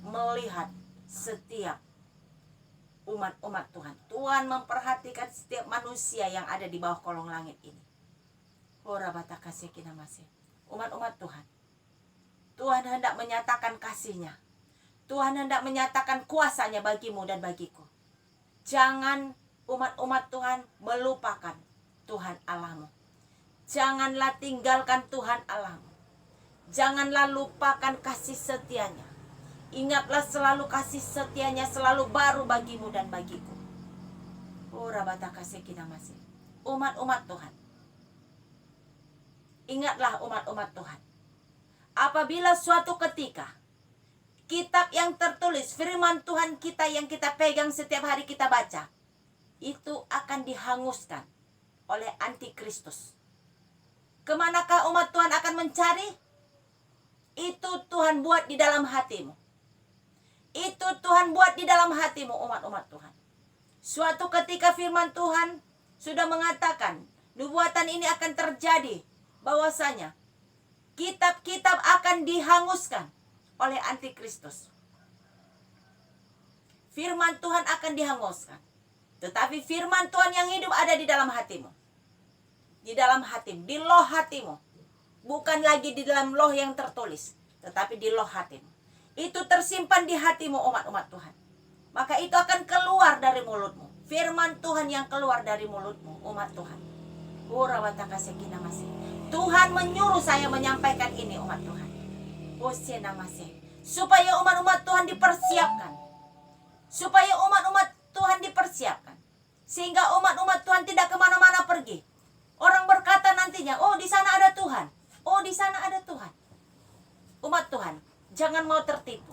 melihat setiap umat-umat Tuhan. Tuhan memperhatikan setiap manusia yang ada di bawah kolong langit ini. Umat-umat Tuhan. Tuhan hendak menyatakan kasih-Nya. Tuhan hendak menyatakan kuasa-Nya bagimu dan bagiku. Jangan umat-umat Tuhan melupakan Tuhan Allahmu. Janganlah tinggalkan Tuhan Allahmu. Janganlah lupakan kasih setia-Nya. Ingatlah selalu kasih setia-Nya selalu baru bagimu dan bagiku. Umat-umat Tuhan. Ingatlah umat-umat Tuhan. Apabila suatu ketika kitab yang tertulis, firman Tuhan kita yang kita pegang setiap hari kita baca, itu akan dihanguskan oleh antikristus. Kemanakah umat Tuhan akan mencari? Itu Tuhan buat di dalam hatimu. Itu Tuhan buat di dalam hatimu, umat-umat Tuhan. Suatu ketika firman Tuhan sudah mengatakan, nubuatan ini akan terjadi, bahwasanya kitab-kitab akan dihanguskan oleh antikristus. Firman Tuhan akan dihanguskan. Tetapi firman Tuhan yang hidup ada di dalam hatimu. Di dalam hatimu, di loh hatimu. Bukan lagi di dalam loh yang tertulis, tetapi di loh hatimu. Itu tersimpan di hatimu, umat-umat Tuhan. Maka itu akan keluar dari mulutmu. Firman Tuhan yang keluar dari mulutmu, umat Tuhan. Tuhan menyuruh saya menyampaikan ini, umat Tuhan. Supaya umat-umat Tuhan dipersiapkan. Supaya umat-umat Tuhan dipersiapkan. Sehingga umat-umat Tuhan tidak kemana-mana pergi. Orang berkata nantinya, oh di sana ada Tuhan. Oh di sana ada Tuhan. Umat Tuhan, jangan mau tertipu.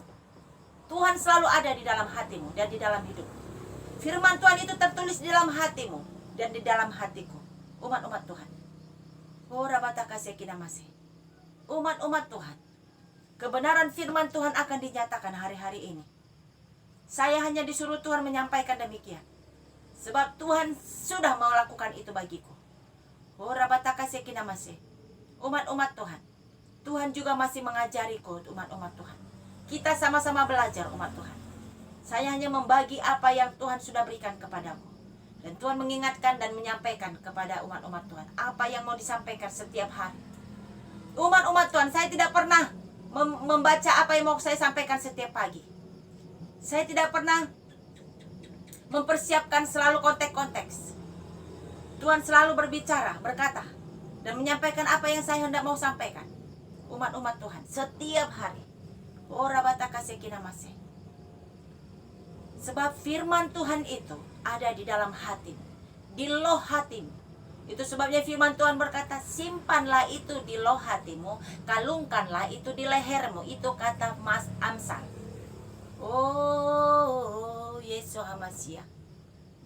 Tuhan selalu ada di dalam hatimu dan di dalam hidupmu. Firman Tuhan itu tertulis di dalam hatimu dan di dalam hatiku. Umat-umat Tuhan. Umat-umat Tuhan. Kebenaran firman Tuhan akan dinyatakan hari-hari ini. Saya hanya disuruh Tuhan menyampaikan demikian. Sebab Tuhan sudah melakukan itu bagiku. Umat-umat Tuhan. Tuhan juga masih mengajariku, umat-umat Tuhan. Kita sama-sama belajar, umat Tuhan. Saya hanya membagi apa yang Tuhan sudah berikan kepadaku. Dan Tuhan mengingatkan dan menyampaikan kepada umat-umat Tuhan apa yang mau disampaikan setiap hari. Umat-umat Tuhan, saya tidak pernah membaca apa yang mau saya sampaikan setiap pagi. Saya tidak pernah mempersiapkan selalu konteks-konteks. Tuhan selalu berbicara, berkata, dan menyampaikan apa yang saya hendak mau sampaikan. Umat-umat Tuhan, setiap hari. Sebab firman Tuhan itu ada di dalam hatimu, di loh hatimu. Itu sebabnya firman Tuhan berkata, simpanlah itu di loh hatimu, kalungkanlah itu di lehermu. Itu kata Mas Amsal. Oh, Yesus Hamasia.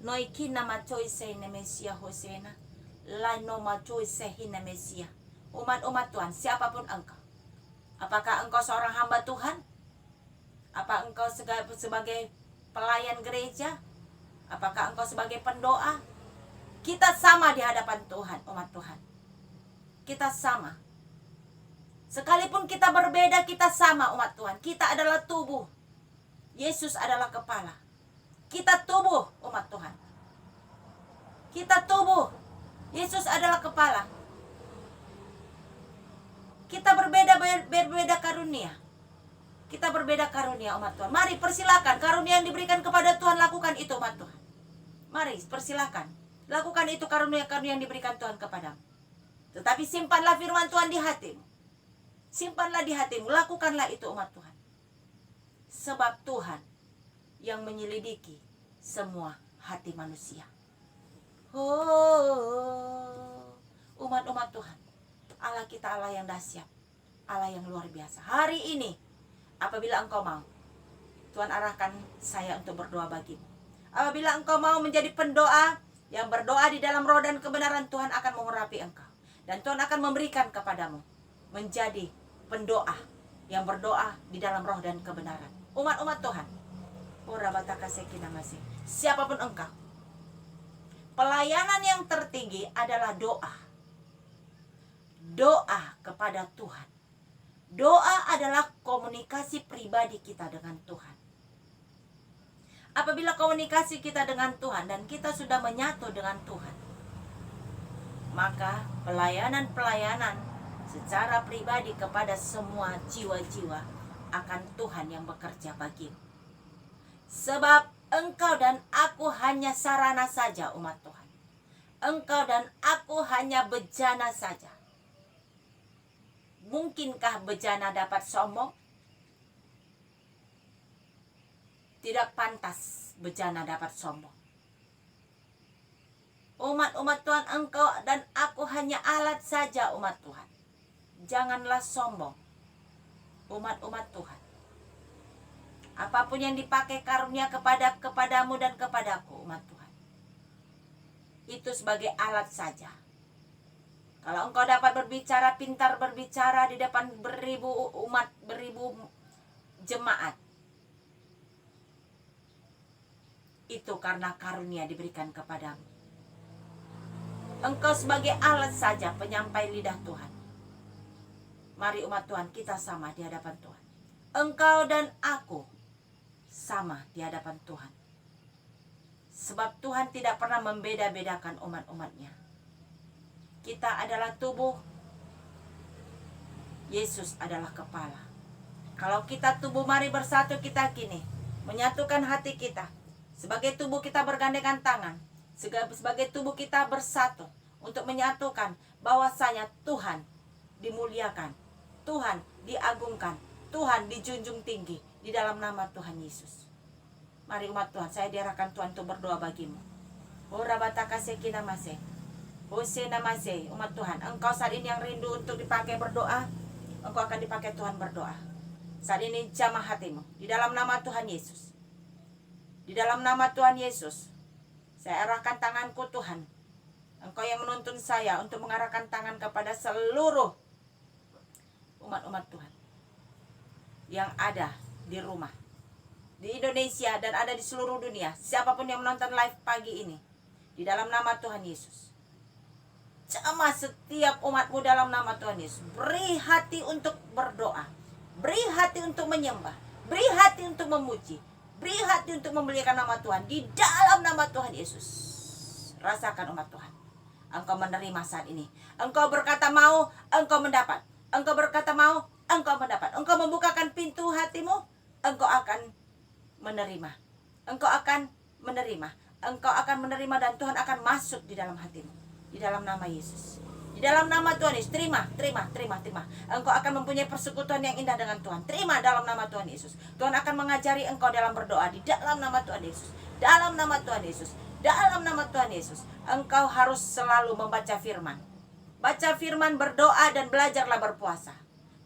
Noikina macoise ne Mesia Hosena. Laino macoise hina Mesia. Umat-umat Tuhan, siapapun engkau. Apakah engkau seorang hamba Tuhan? Apa engkau sebagai pelayan gereja? Apakah engkau sebagai pendoa? Kita sama di hadapan Tuhan, umat Tuhan. Kita sama. Sekalipun kita berbeda, kita sama, umat Tuhan. Kita adalah tubuh. Yesus adalah kepala. Kita tubuh, umat Tuhan. Kita tubuh. Yesus adalah kepala. Kita berbeda karunia. Kita berbeda karunia, umat Tuhan. Mari persilakan karunia yang diberikan kepada Tuhan, lakukan itu, umat Tuhan. Mari persilakan. Lakukan itu karunia-karunia yang diberikan Tuhan kepadamu. Tetapi simpanlah firman Tuhan di hatimu. Simpanlah di hatimu. Lakukanlah itu, umat Tuhan. Sebab Tuhan yang menyelidiki semua hati manusia. Oh, umat-umat Tuhan. Allah kita Allah yang dahsyat. Allah yang luar biasa. Hari ini, apabila engkau mau, Tuhan arahkan saya untuk berdoa bagimu. Apabila engkau mau menjadi pendoa yang berdoa di dalam roh dan kebenaran, Tuhan akan mengurapi engkau. Dan Tuhan akan memberikan kepadamu menjadi pendoa yang berdoa di dalam roh dan kebenaran. Umat-umat Tuhan, siapapun engkau, pelayanan yang tertinggi adalah doa. Doa kepada Tuhan. Doa adalah komunikasi pribadi kita dengan Tuhan. Apabila komunikasi kita dengan Tuhan dan kita sudah menyatu dengan Tuhan, maka pelayanan-pelayanan secara pribadi kepada semua jiwa-jiwa akan Tuhan yang bekerja bagimu. Sebab engkau dan aku hanya sarana saja, umat Tuhan. Engkau dan aku hanya bejana saja. Mungkinkah bejana dapat sombong? Tidak pantas bejana dapat sombong. Umat-umat Tuhan, engkau dan aku hanya alat saja, umat Tuhan. Janganlah sombong, umat-umat Tuhan. Apapun yang dipakai karunia kepadamu dan kepadaku, umat Tuhan, itu sebagai alat saja. Kalau engkau dapat berbicara, pintar berbicara di depan beribu umat, beribu jemaat, itu karena karunia diberikan kepadamu. Engkau sebagai alat saja, penyampai lidah Tuhan. Mari umat Tuhan, kita sama di hadapan Tuhan. Engkau dan aku sama di hadapan Tuhan. Sebab Tuhan tidak pernah membeda-bedakan umat-umatnya. Kita adalah tubuh. Yesus adalah kepala. Kalau kita tubuh, mari bersatu kita kini. Menyatukan hati kita. Sebagai tubuh kita bergandengan tangan. Sebagai tubuh kita bersatu. Untuk menyatukan bahwasanya Tuhan dimuliakan. Tuhan diagungkan. Tuhan dijunjung tinggi. Di dalam nama Tuhan Yesus. Mari umat Tuhan, saya diarahkan Tuhan untuk berdoa bagimu. Umat Tuhan, engkau saat ini yang rindu untuk dipakai berdoa, engkau akan dipakai Tuhan berdoa. Saat ini jamah hatimu. Di dalam nama Tuhan Yesus. Di dalam nama Tuhan Yesus, saya arahkan tanganku Tuhan. Engkau yang menuntun saya untuk mengarahkan tangan kepada seluruh umat-umat Tuhan yang ada di rumah, di Indonesia dan ada di seluruh dunia. Siapapun yang menonton live pagi ini, di dalam nama Tuhan Yesus, jamah setiap umatmu dalam nama Tuhan Yesus. Beri hati untuk berdoa, beri hati untuk menyembah, beri hati untuk memuji, beri hati untuk memuliakan nama Tuhan di dalam nama Tuhan Yesus. Rasakan umat Tuhan, engkau menerima saat ini. Engkau berkata mau, engkau mendapat. Engkau berkata mau, engkau mendapat. Engkau membukakan pintu hatimu, engkau akan menerima. Engkau akan menerima. Engkau akan menerima dan Tuhan akan masuk di dalam hatimu. Di dalam nama Yesus. Di dalam nama Tuhan Yesus. Terima. Engkau akan mempunyai persekutuan yang indah dengan Tuhan. Terima dalam nama Tuhan Yesus. Tuhan akan mengajari engkau dalam berdoa. Di dalam nama Tuhan Yesus. Dalam nama Tuhan Yesus. Dalam nama Tuhan Yesus. Engkau harus selalu membaca firman. Baca firman, berdoa dan belajarlah berpuasa.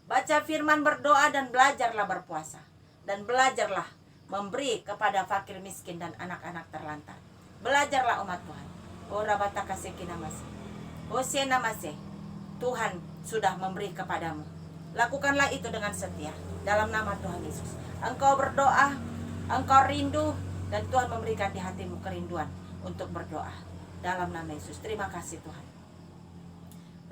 Baca firman, berdoa dan belajarlah berpuasa. dan belajarlah memberi kepada fakir miskin dan anak-anak terlantar. Belajarlah umat Tuhan. Ora bataka sekina masih. Hosiana masih. Tuhan sudah memberi kepadamu. Lakukanlah itu dengan setia dalam nama Tuhan Yesus. Engkau berdoa, engkau rindu, dan Tuhan memberikan di hatimu kerinduan untuk berdoa dalam nama Yesus. Terima kasih Tuhan.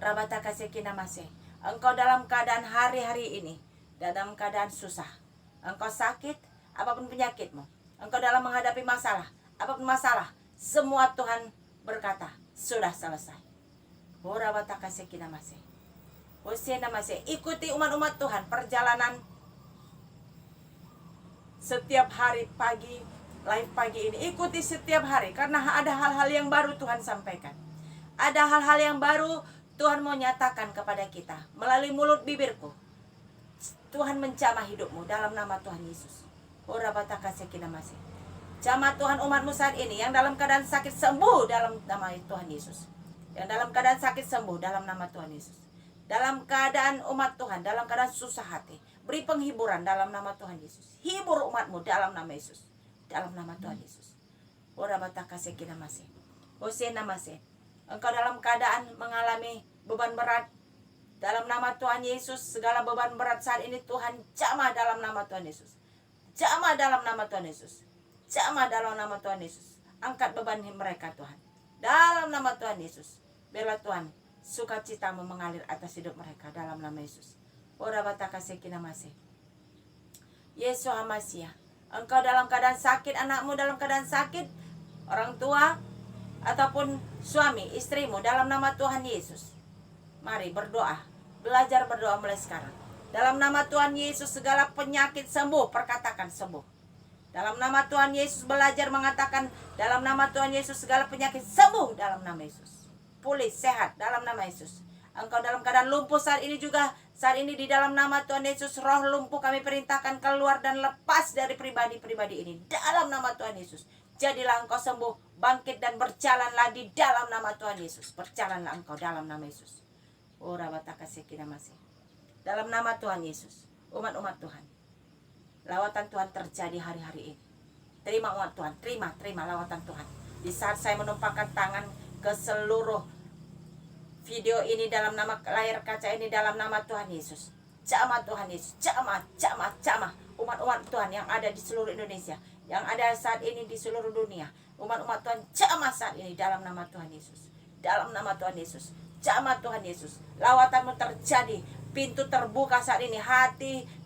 Rabataka sekina masih. Engkau dalam keadaan hari-hari ini, dalam keadaan susah. Engkau sakit, apapun penyakitmu. Engkau dalam menghadapi masalah, apapun masalah, semua Tuhan berkata, sudah selesai. Rabataka sekina masih. Hosiana masih. Ikuti umat-umat Tuhan perjalanan setiap hari pagi, live pagi ini. Ikuti setiap hari, karena ada hal-hal yang baru Tuhan sampaikan. Ada hal-hal yang baru Tuhan mau nyatakan kepada kita melalui mulut bibirku. Tuhan menjamah hidupmu dalam nama Tuhan Yesus. Jamah Tuhan umatmu saat ini yang dalam keadaan sakit sembuh dalam nama Tuhan Yesus. Yang dalam keadaan sakit sembuh dalam nama Tuhan Yesus. Dalam keadaan umat Tuhan, dalam keadaan susah hati, beri penghiburan dalam nama Tuhan Yesus. Hibur umatmu dalam nama Yesus. Dalam nama Tuhan Yesus. Engkau dalam keadaan mengalami beban berat, dalam nama Tuhan Yesus, segala beban berat saat ini Tuhan jamah dalam nama Tuhan Yesus. Jamah dalam nama Tuhan Yesus. Jamah dalam nama Tuhan Yesus. Angkat beban mereka Tuhan. Dalam nama Tuhan Yesus. Biarlah Tuhan sukacitamu mengalir atas hidup mereka dalam nama Yesus. Yesus Hamasia. Engkau dalam keadaan sakit, anakmu dalam keadaan sakit, orang tua ataupun suami, istrimu dalam nama Tuhan Yesus. Mari berdoa, belajar berdoa mulai sekarang. Dalam nama Tuhan Yesus segala penyakit sembuh, perkatakan sembuh. Dalam nama Tuhan Yesus belajar mengatakan, dalam nama Tuhan Yesus segala penyakit sembuh dalam nama Yesus. Pulih, sehat dalam nama Yesus. Engkau dalam keadaan lumpuh saat ini juga, saat ini di dalam nama Tuhan Yesus, roh lumpuh kami perintahkan keluar dan lepas dari pribadi-pribadi ini. Dalam nama Tuhan Yesus. Jadilah engkau sembuh, bangkit dan berjalanlah di dalam nama Tuhan Yesus. Berjalanlah engkau dalam nama Yesus. Dalam nama Tuhan Yesus, umat-umat Tuhan, lawatan Tuhan terjadi hari-hari ini. Terima umat Tuhan, terima lawatan Tuhan. Di saat saya menumpahkan tangan ke seluruh video ini dalam nama layar kaca ini dalam nama Tuhan Yesus. Jamah Tuhan Yesus, jamah umat-umat Tuhan yang ada di seluruh Indonesia, yang ada saat ini di seluruh dunia. Umat-umat Tuhan jamah saat ini dalam nama Tuhan Yesus. Dalam nama Tuhan Yesus. Jamah Tuhan Yesus. Lawatanmu terjadi. Pintu terbuka saat ini.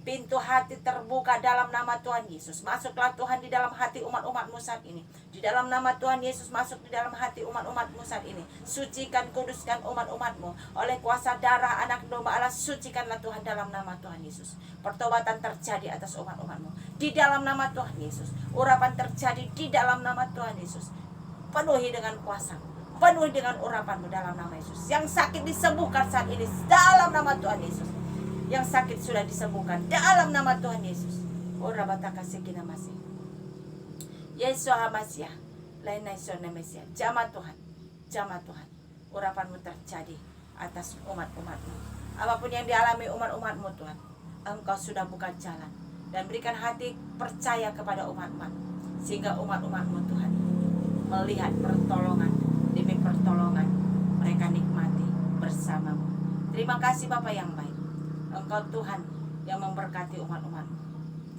Pintu hati terbuka dalam nama Tuhan Yesus. Masuklah Tuhan di dalam hati umat-umatmu saat ini. Di dalam nama Tuhan Yesus masuk di dalam hati umat-umatmu saat ini. Sucikan, kuduskan umat-umatmu. Oleh kuasa darah anak domba Allah, sucikanlah Tuhan dalam nama Tuhan Yesus. Pertobatan terjadi atas umat-umatmu. Di dalam nama Tuhan Yesus. Urapan terjadi di dalam nama Tuhan Yesus. Penuhi dengan kuasa, penuhi dengan urapanmu dalam nama Yesus. Yang sakit disembuhkan saat ini dalam nama Tuhan Yesus. Yang sakit sudah disembuhkan dalam nama Tuhan Yesus. Yesus Hamasia. Jamah Tuhan, jamah Tuhan. Urapanmu terjadi atas umat-umatmu. Apapun yang dialami umat-umatmu Tuhan, Engkau sudah buka jalan dan berikan hati percaya kepada umat-umat, sehingga umat-umatmu Tuhan melihat pertolongan demi pertolongan mereka nikmati bersamamu. Terima kasih Bapa yang baik. Engkau Tuhan yang memberkati umat-umatmu.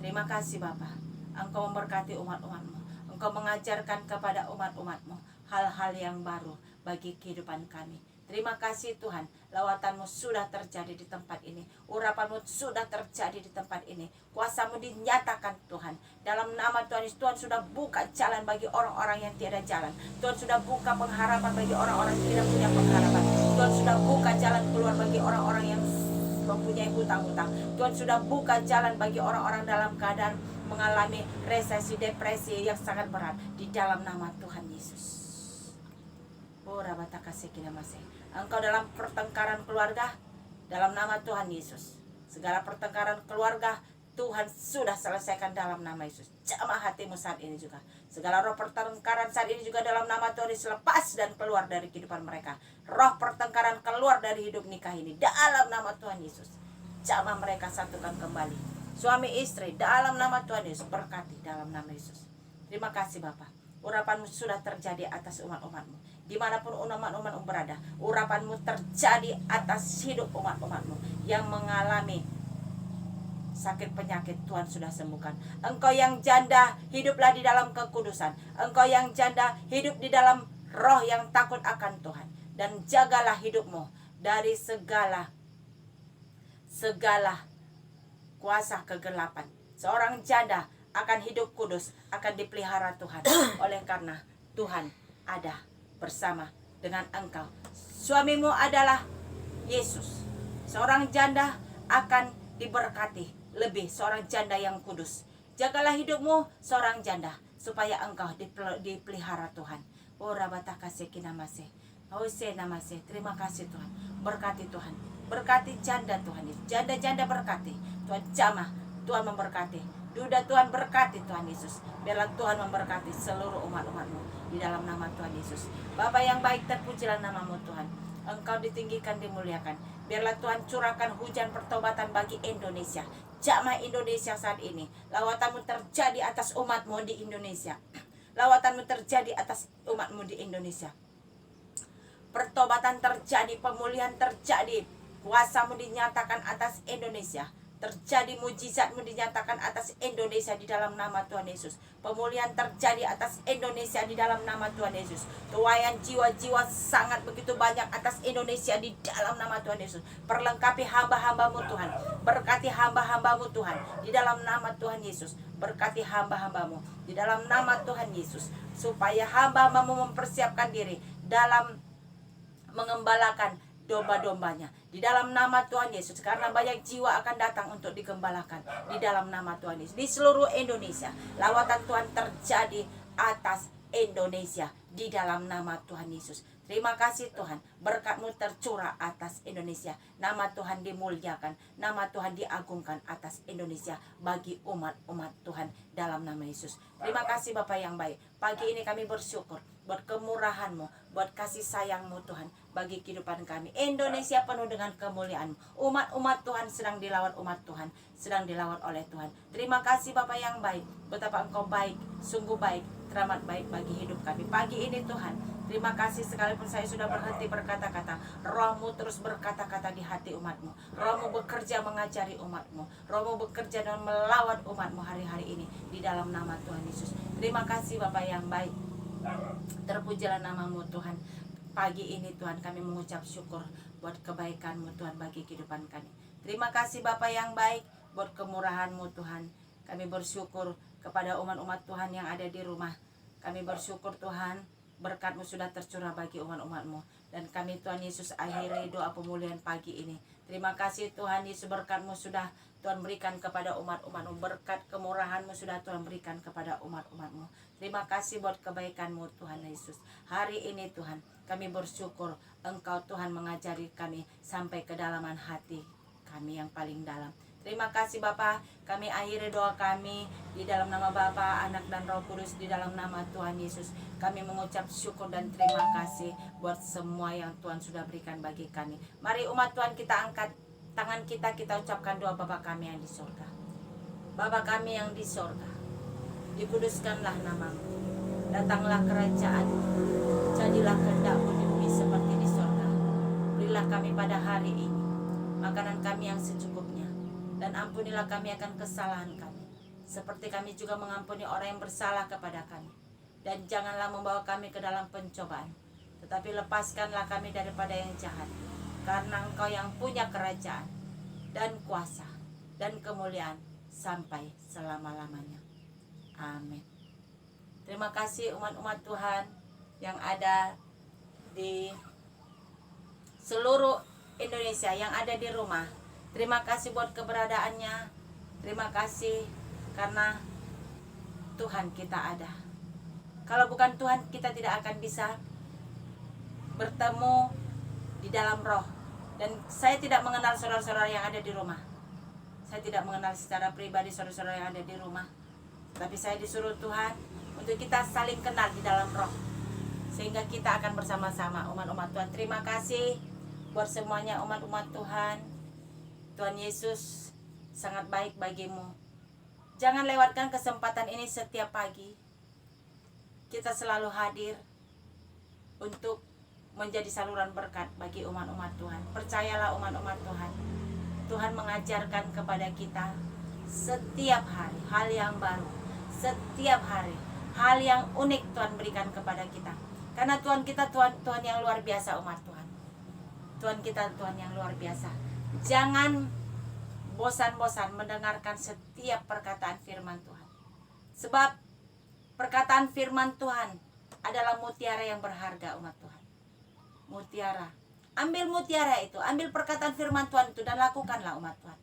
Terima kasih Bapa. Engkau memberkati umat-umatmu. Engkau mengajarkan kepada umat-umatmu hal-hal yang baru bagi kehidupan kami. Terima kasih Tuhan. Lawatanmu sudah terjadi di tempat ini. Urapanmu sudah terjadi di tempat ini. Kuasamu dinyatakan Tuhan. Dalam nama Tuhan Yesus, Tuhan sudah buka jalan bagi orang-orang yang tiada jalan. Tuhan sudah buka pengharapan bagi orang-orang yang tidak punya pengharapan. Tuhan sudah buka jalan keluar bagi orang-orang yang mempunyai hutang-hutang. Tuhan sudah buka jalan bagi orang-orang dalam keadaan mengalami resesi, depresi yang sangat berat. Di dalam nama Tuhan Yesus. Engkau dalam pertengkaran keluarga, dalam nama Tuhan Yesus. Segala pertengkaran keluarga Tuhan sudah selesaikan dalam nama Yesus. Jamah hatimu saat ini juga. Segala roh pertengkaran saat ini juga dalam nama Tuhan Yesus, lepas dan keluar dari kehidupan mereka. Roh pertengkaran keluar dari hidup nikah ini dalam nama Tuhan Yesus. Jamah mereka satukan kembali. suami istri, dalam nama Tuhan Yesus berkati dalam nama Yesus. Terima kasih Bapa. Urapanmu sudah terjadi atas umat-umatmu. Dimanapun umat-umatmu berada, urapanmu terjadi atas hidup umat-umatmu yang mengalami sakit penyakit. Tuhan sudah sembuhkan. Engkau yang janda, hiduplah di dalam kekudusan. Engkau yang janda, hidup di dalam roh yang takut akan Tuhan. Dan jagalah hidupmu dari segala kuasa kegelapan. Seorang janda akan hidup kudus, akan dipelihara Tuhan. Oleh karena Tuhan ada bersama dengan engkau. Suamimu adalah Yesus. Seorang janda akan diberkati lebih, seorang janda yang kudus. Jagalah hidupmu seorang janda, supaya engkau dipelihara Tuhan. Ora bataka sekinamase. Ose namase. Terima kasih Tuhan. Berkati Tuhan. Berkati janda Tuhan. Janda-janda berkati. Tuhan jamah. Tuhan memberkati. Duda Tuhan berkati Tuhan Yesus. Biarlah Tuhan memberkati seluruh umat-umatmu di dalam nama Tuhan Yesus. Bapa yang baik, terpujilah namamu Tuhan. Engkau ditinggikan, dimuliakan. Biarlah Tuhan curahkan hujan pertobatan bagi Indonesia. Jamah Indonesia saat ini. Lawatanmu terjadi atas umatmu di Indonesia. Lawatanmu terjadi atas umatmu di Indonesia. Pertobatan terjadi, pemulihan terjadi. Kuasamu dinyatakan atas Indonesia. Terjadi mujizatmu dinyatakan atas Indonesia di dalam nama Tuhan Yesus. Pemulihan terjadi atas Indonesia di dalam nama Tuhan Yesus. Tuaian jiwa-jiwa sangat begitu banyak atas Indonesia di dalam nama Tuhan Yesus. Perlengkapi hamba-hambamu Tuhan. Berkati hamba-hambamu Tuhan di dalam nama Tuhan Yesus. Berkati hamba-hambamu di dalam nama Tuhan Yesus. Supaya hamba-hambamu mempersiapkan diri dalam mengembalakan domba-dombanya di dalam nama Tuhan Yesus, karena banyak jiwa akan datang untuk digembalakan di dalam nama Tuhan Yesus. Di seluruh Indonesia lawatan Tuhan terjadi atas Indonesia di dalam nama Tuhan Yesus. Terima kasih Tuhan, berkat-Mu tercurah atas Indonesia. Nama Tuhan dimuliakan, nama Tuhan diagungkan atas Indonesia bagi umat-umat Tuhan dalam nama Yesus. Terima kasih Bapa yang baik. Pagi ini kami bersyukur buat kemurahan-Mu, buat kasih sayang-Mu Tuhan bagi kehidupan kami. Indonesia penuh dengan kemuliaan-Mu. Umat-umat Tuhan sedang dilawan, umat Tuhan sedang dilawan oleh Tuhan. Terima kasih Bapa yang baik, betapa Engkau baik, sungguh baik, teramat baik bagi hidup kami. Pagi ini Tuhan, terima kasih sekalipun saya sudah berhenti berkata-kata, Roh-Mu terus berkata-kata di hati umat-Mu. Roh-Mu bekerja mengajari umat-Mu. Roh-Mu bekerja dan melawan umat-Mu hari-hari ini di dalam nama Tuhan Yesus. Terima kasih Bapa yang baik. Terpujilah namamu Tuhan. Pagi ini Tuhan kami mengucap syukur buat kebaikan-Mu Tuhan bagi kehidupan kami. Terima kasih Bapa yang baik buat kemurahan-Mu Tuhan. Kami bersyukur kepada umat-umat Tuhan yang ada di rumah. Kami bersyukur Tuhan, berkat-Mu sudah tercurah bagi umat-umat-Mu. Dan kami Tuhan Yesus akhiri doa pemulihan pagi ini. Terima kasih Tuhan Yesus, berkat-Mu sudah Tuhan berikan kepada umat-umat-Mu. Berkat kemurahan-Mu sudah Tuhan berikan kepada umat-umat-Mu. Terima kasih buat kebaikan-Mu Tuhan Yesus. Hari ini Tuhan kami bersyukur Engkau Tuhan mengajari kami sampai kedalaman hati kami yang paling dalam. Terima kasih Bapa, kami akhiri doa kami di dalam nama Bapa, Anak dan Roh Kudus, di dalam nama Tuhan Yesus. Kami mengucap syukur dan terima kasih buat semua yang Tuhan sudah berikan bagi kami. Mari umat Tuhan kita angkat tangan kita ucapkan doa Bapa kami yang di surga. Bapa kami yang di surga, dikuduskanlah namamu, datanglah kerajaan-Mu, jadilah kehendak-Mu di bumi seperti di surga. Berilah kami pada hari ini makanan kami yang secukupnya, dan ampunilah kami akan kesalahan kami, seperti kami juga mengampuni orang yang bersalah kepada kami. Dan janganlah membawa kami ke dalam pencobaan, tetapi lepaskanlah kami daripada yang jahat, karena Engkau yang punya kerajaan dan kuasa dan kemuliaan sampai selama-lamanya. Amin. Terima kasih umat-umat Tuhan yang ada di seluruh Indonesia, yang ada di rumah. Terima kasih buat keberadaannya. Terima kasih karena Tuhan kita ada. Kalau bukan Tuhan, kita tidak akan bisa bertemu di dalam roh. Dan saya tidak mengenal saudara-saudara yang ada di rumah. Saya tidak mengenal secara pribadi saudara-saudara yang ada di rumah. Tapi saya disuruh Tuhan untuk kita saling kenal di dalam roh, sehingga kita akan bersama-sama umat-umat Tuhan. Terima kasih buat semuanya umat-umat Tuhan. Tuhan Yesus sangat baik bagimu. Jangan lewatkan kesempatan ini setiap pagi. Kita selalu hadir untuk menjadi saluran berkat bagi umat-umat Tuhan. Percayalah umat-umat Tuhan, Tuhan mengajarkan kepada kita setiap hari hal yang baru. Setiap hari hal yang unik Tuhan berikan kepada kita. Karena Tuhan kita Tuhan yang luar biasa umat Tuhan. Tuhan kita Tuhan yang luar biasa. Jangan bosan-bosan mendengarkan setiap perkataan firman Tuhan. Sebab perkataan firman Tuhan adalah mutiara yang berharga umat Tuhan. Mutiara. Ambil mutiara itu, ambil perkataan firman Tuhan itu dan lakukanlah umat Tuhan.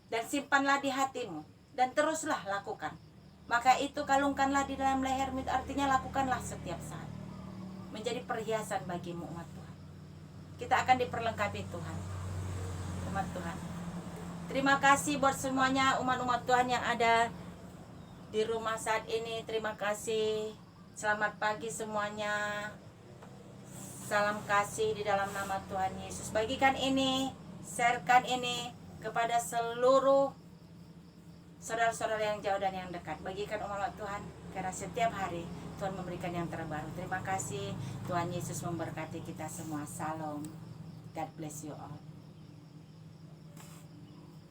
Dan simpanlah di hatimu dan teruslah lakukan. Maka itu kalungkanlah di dalam lehermu, artinya lakukanlah setiap saat. Menjadi perhiasan bagimu umat Tuhan. Kita akan diperlengkapi Tuhan. Umat Tuhan. Terima kasih buat semuanya umat-umat Tuhan yang ada di rumah saat ini. Terima kasih. Selamat pagi semuanya. Salam kasih di dalam nama Tuhan Yesus. Bagikan ini, sharekan ini kepada seluruh saudara-saudara yang jauh dan yang dekat. Bagikan umat Tuhan, karena setiap hari Tuhan memberikan yang terbaru. Terima kasih. Tuhan Yesus memberkati kita semua. Salam. God bless you all.